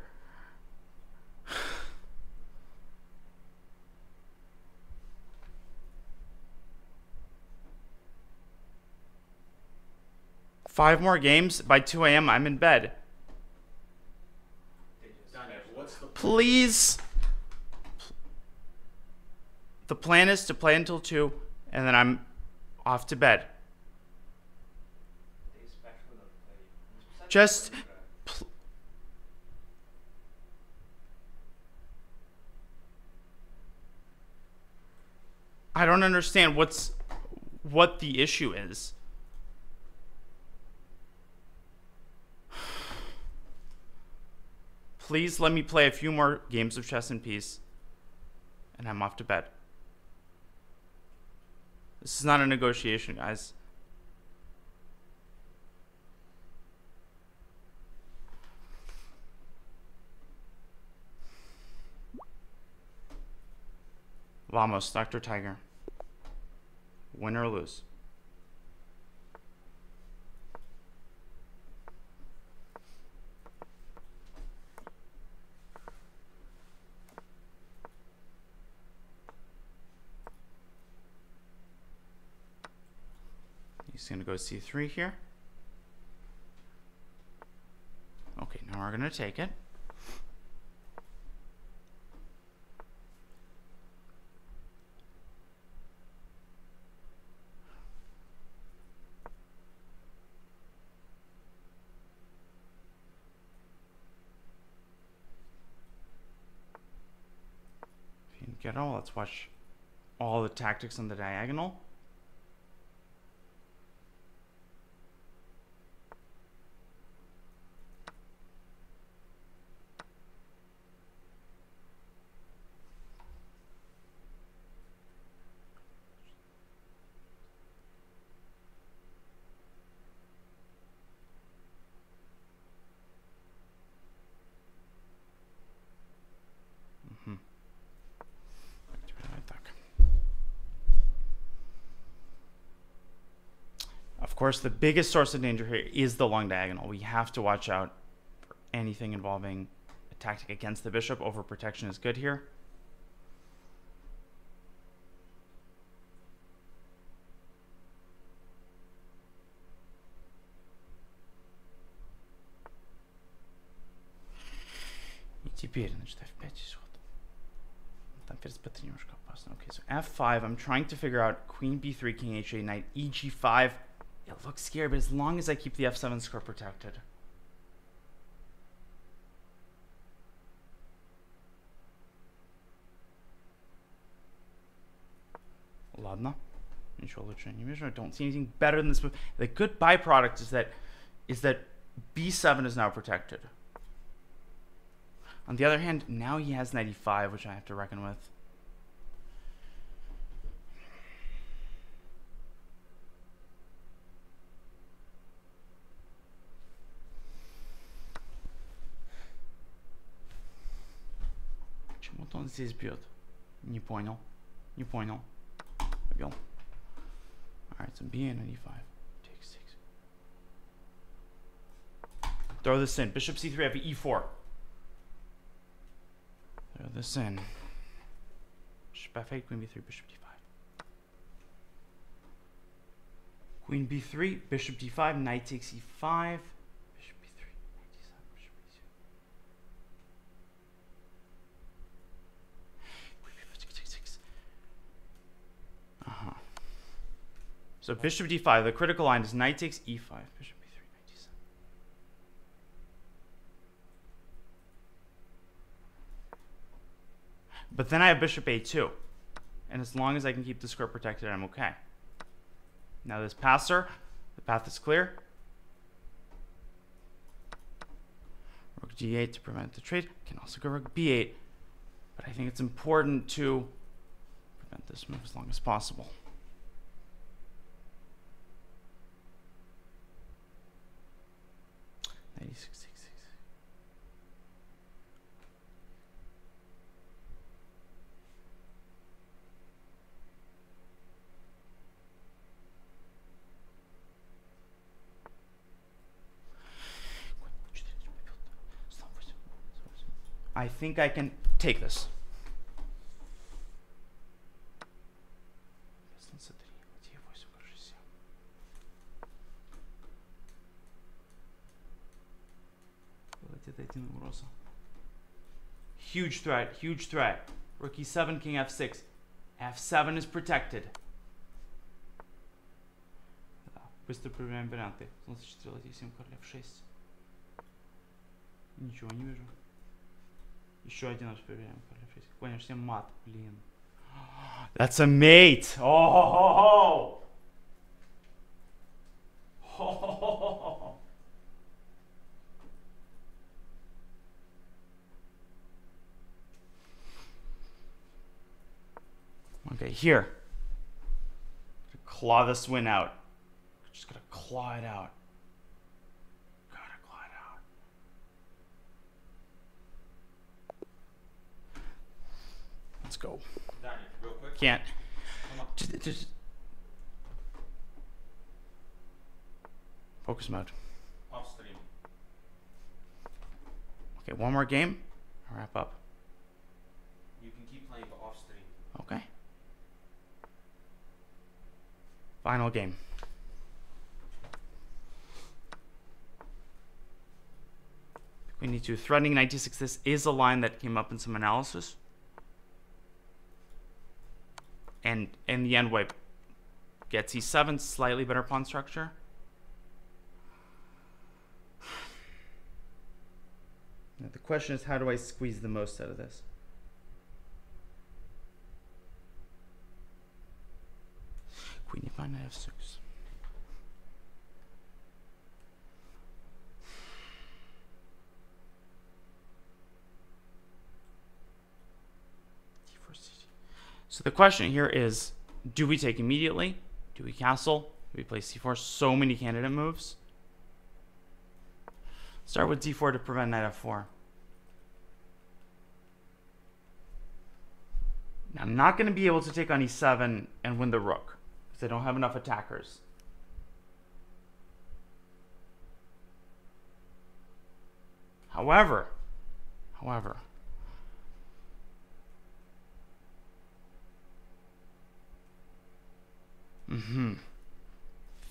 5 more games. By 2 a.m. I'm in bed. Daniel, what's the Please. The plan is to play until 2, and then I'm off to bed. Just... I don't understand what the issue is. Please let me play a few more games of chess in peace, and I'm off to bed. This is not a negotiation, guys. Vamos, Dr. Tiger. Win or lose. He's going to go c3 here. Okay, now we're going to take it. If you can get all, let's watch all the tactics on the diagonal. Of course, the biggest source of danger here is the long diagonal. We have to watch out for anything involving a tactic against the bishop. Overprotection is good here. И теперь, значит, f5 вот. Там перед немножко опасно. Okay, so f5. I'm trying to figure out queen b3, king h8, knight eg5. It looks scary, but as long as I keep the f7 square protected. Ладно. Ничего лучше не вижу. I don't see anything better than this move. The good byproduct is that b7 is now protected. On the other hand, now he has knight e5, which I have to reckon with. Почему-то он здесь бьет. Не понял. Не понял. Побил. Alright, so b and e5. Take 6. Throw this in. Bishop c3 after e4. Throw this in. Bishop f8, queen b3, bishop d5. Queen b3, bishop d5, knight takes e5. Bishop b3, knight d7, bishop b2. So bishop d5, the critical line is knight takes e5, bishop b3, knight d7. But then I have bishop a2. And as long as I can keep the square protected, I'm okay. Now this passer, the path is clear. Rook d8 to prevent the trade. Can also go rook b8. But I think it's important to prevent this move as long as possible. 96. I think I can take this. Huge threat, huge threat. Rook e7, king f6. f7 is protected. Быстро проверяем варианты. Солнце 4, ладья 7, король f6. Ничего не вижу. Еще один раз проверяем. Король f6. Конь h7, мат. Блин. That's a mate! Oh! Oh! Okay, here. Claw this win out. Just gotta claw it out. Gotta claw it out. Let's go. Daniel, real quick. Can't. Come on. Just focus mode. Off stream. Okay, one more game. I'll wrap up. You can keep playing, but off stream. Okay. Final game. Queen e2, threatening knight d6. This is a line that came up in some analysis. And in the end, white gets e7, slightly better pawn structure. Now the question is, how do I squeeze the most out of this? Queen e5, knight f6. So the question here is, do we take immediately? Do we castle? Do we play c4? So many candidate moves. Start with d4 to prevent knight f4. Now, I'm not going to be able to take on e7 and win the rook, because I don't have enough attackers. However,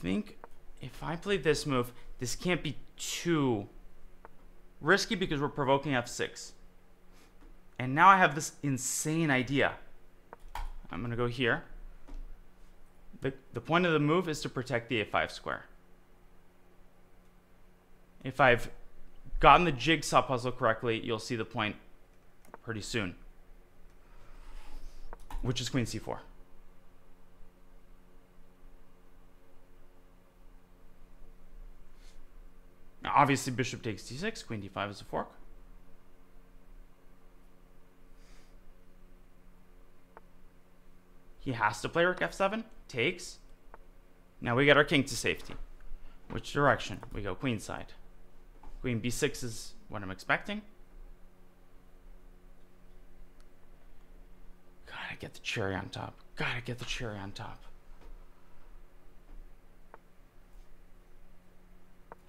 think if I play this move, this can't be too risky because we're provoking f6. And now I have this insane idea. I'm going to go here. The point of the move is to protect the a5 square. If I've gotten the jigsaw puzzle correctly, you'll see the point pretty soon, which is queen c4. Now, obviously, bishop takes d6, queen d5 is a fork. He has to play rook f7, takes. Now we get our king to safety. Which direction? We go queen side. Queen b6 is what I'm expecting. Gotta get the cherry on top. Gotta get the cherry on top.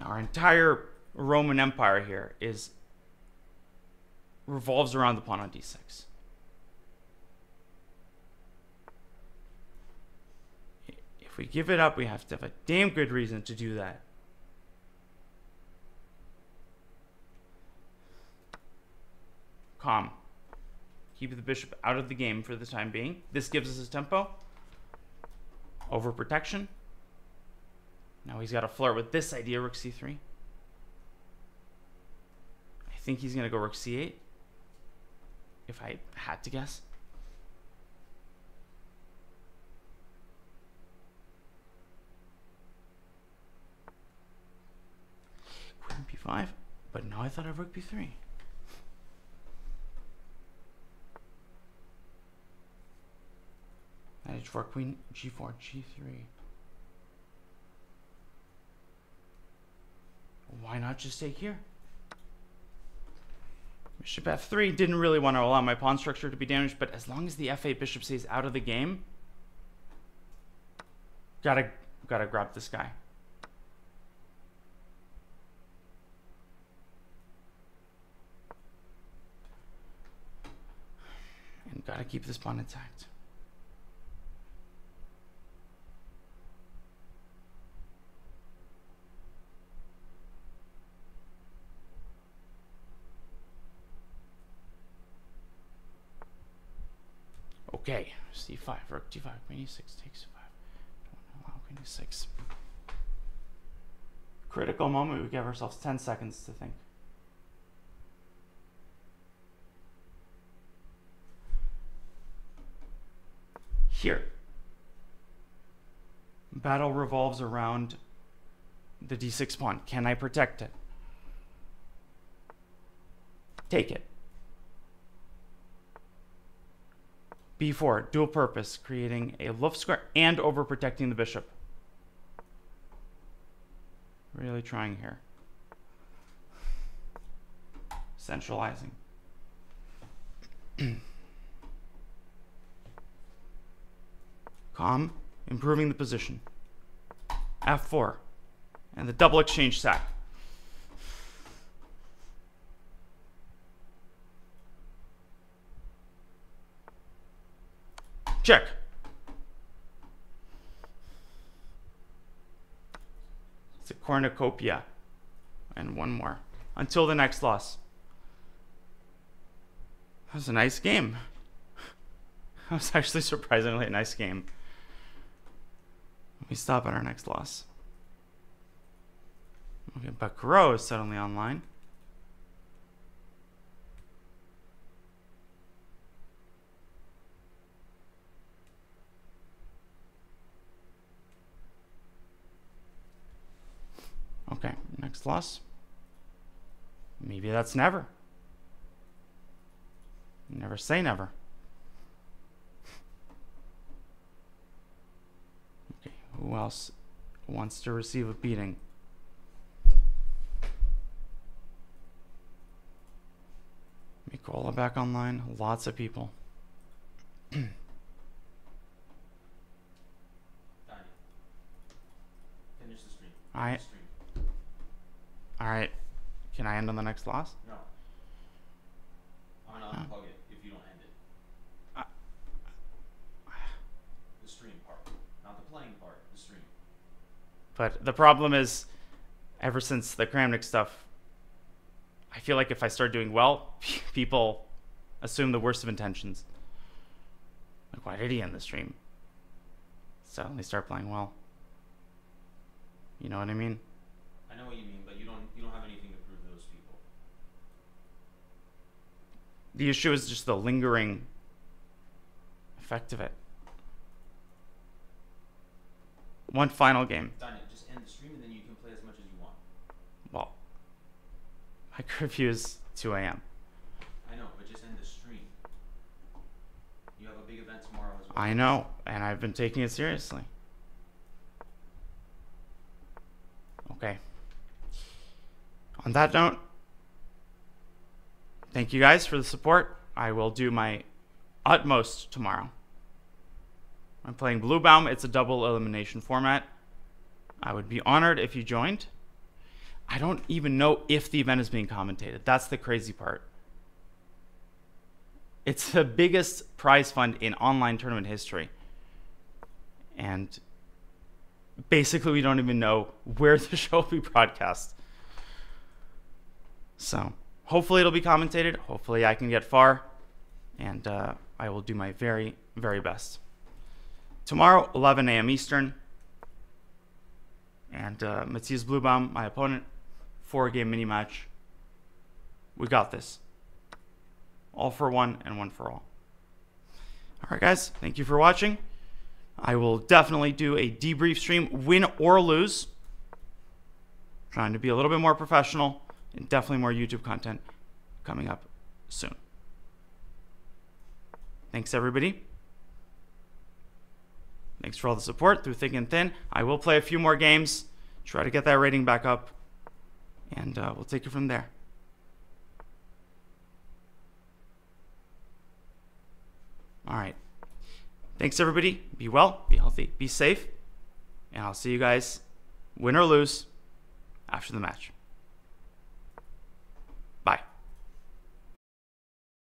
Our entire Roman Empire here revolves around the pawn on d6. If we give it up, we have to have a damn good reason to do that. Calm. Keep the bishop out of the game for the time being. This gives us his tempo. Overprotection. Now he's got to flirt with this idea, rook c3. I think he's going to go rook c8, if I had to guess. Queen b5, but now I thought of rook b3. Knight h4, queen g4, g3. Why not just take here? Bishop f3 didn't really want to allow my pawn structure to be damaged, but as long as the f8 bishop stays out of the game, gotta grab this guy. And gotta keep this pawn intact. Okay, c5, rook d5, queen e6 takes 5. Don't allow queen e6. Critical moment. We give ourselves 10 seconds to think. Here, battle revolves around the d6 pawn. Can I protect it? Take it. b4, dual purpose, creating a Luft square and overprotecting the bishop. Really trying here. Centralizing. Calm, improving the position. f4, and the double exchange sack. Check. It's a cornucopia. And one more. Until the next loss. That was a nice game. That was actually surprisingly a nice game. We stop at our next loss. Okay, Baccarat is suddenly online. Okay, next loss. Maybe that's never. Never say never. Okay, who else wants to receive a beating? Mikola back online. Lots of people. Daniel. Finish the stream. Alright. Alright. Can I end on the next loss? No. I'm gonna unplug it if you don't end it. The stream part. Not the playing part, the stream. But the problem is, ever since the Kramnik stuff, I feel like if I start doing well, people assume the worst of intentions. Like, why did he end the stream? Suddenly start playing well. You know what I mean? I know what you mean, but you don't have anything to prove to those people. The issue is just the lingering effect of it. One final game. Daniel, just end the stream and then you can play as much as you want. Well, my curfew is 2 a.m. I know, but just end the stream. You have a big event tomorrow as well. I know, and I've been taking it seriously. Okay. On that note, thank you guys for the support. I will do my utmost tomorrow. I'm playing Blue Baum. It's a double elimination format. I would be honored if you joined. I don't even know if the event is being commentated. That's the crazy part. It's the biggest prize fund in online tournament history. And basically, we don't even know where the show will be broadcast. So, hopefully it'll be commentated. Hopefully I can get far. And I will do my very, very best. Tomorrow, 11 a.m. Eastern. And Matthias Bluebaum, my opponent. 4-game mini match. We got this. All for one and one for all. Alright guys, thank you for watching. I will definitely do a debrief stream, win or lose. Trying to be a little bit more professional, and definitely more YouTube content coming up soon. Thanks everybody. Thanks for all the support through thick and thin. I will play a few more games, try to get that rating back up, and we'll take it from there. All right. Thanks, everybody. Be well, be healthy, be safe, and I'll see you guys, win or lose, after the match.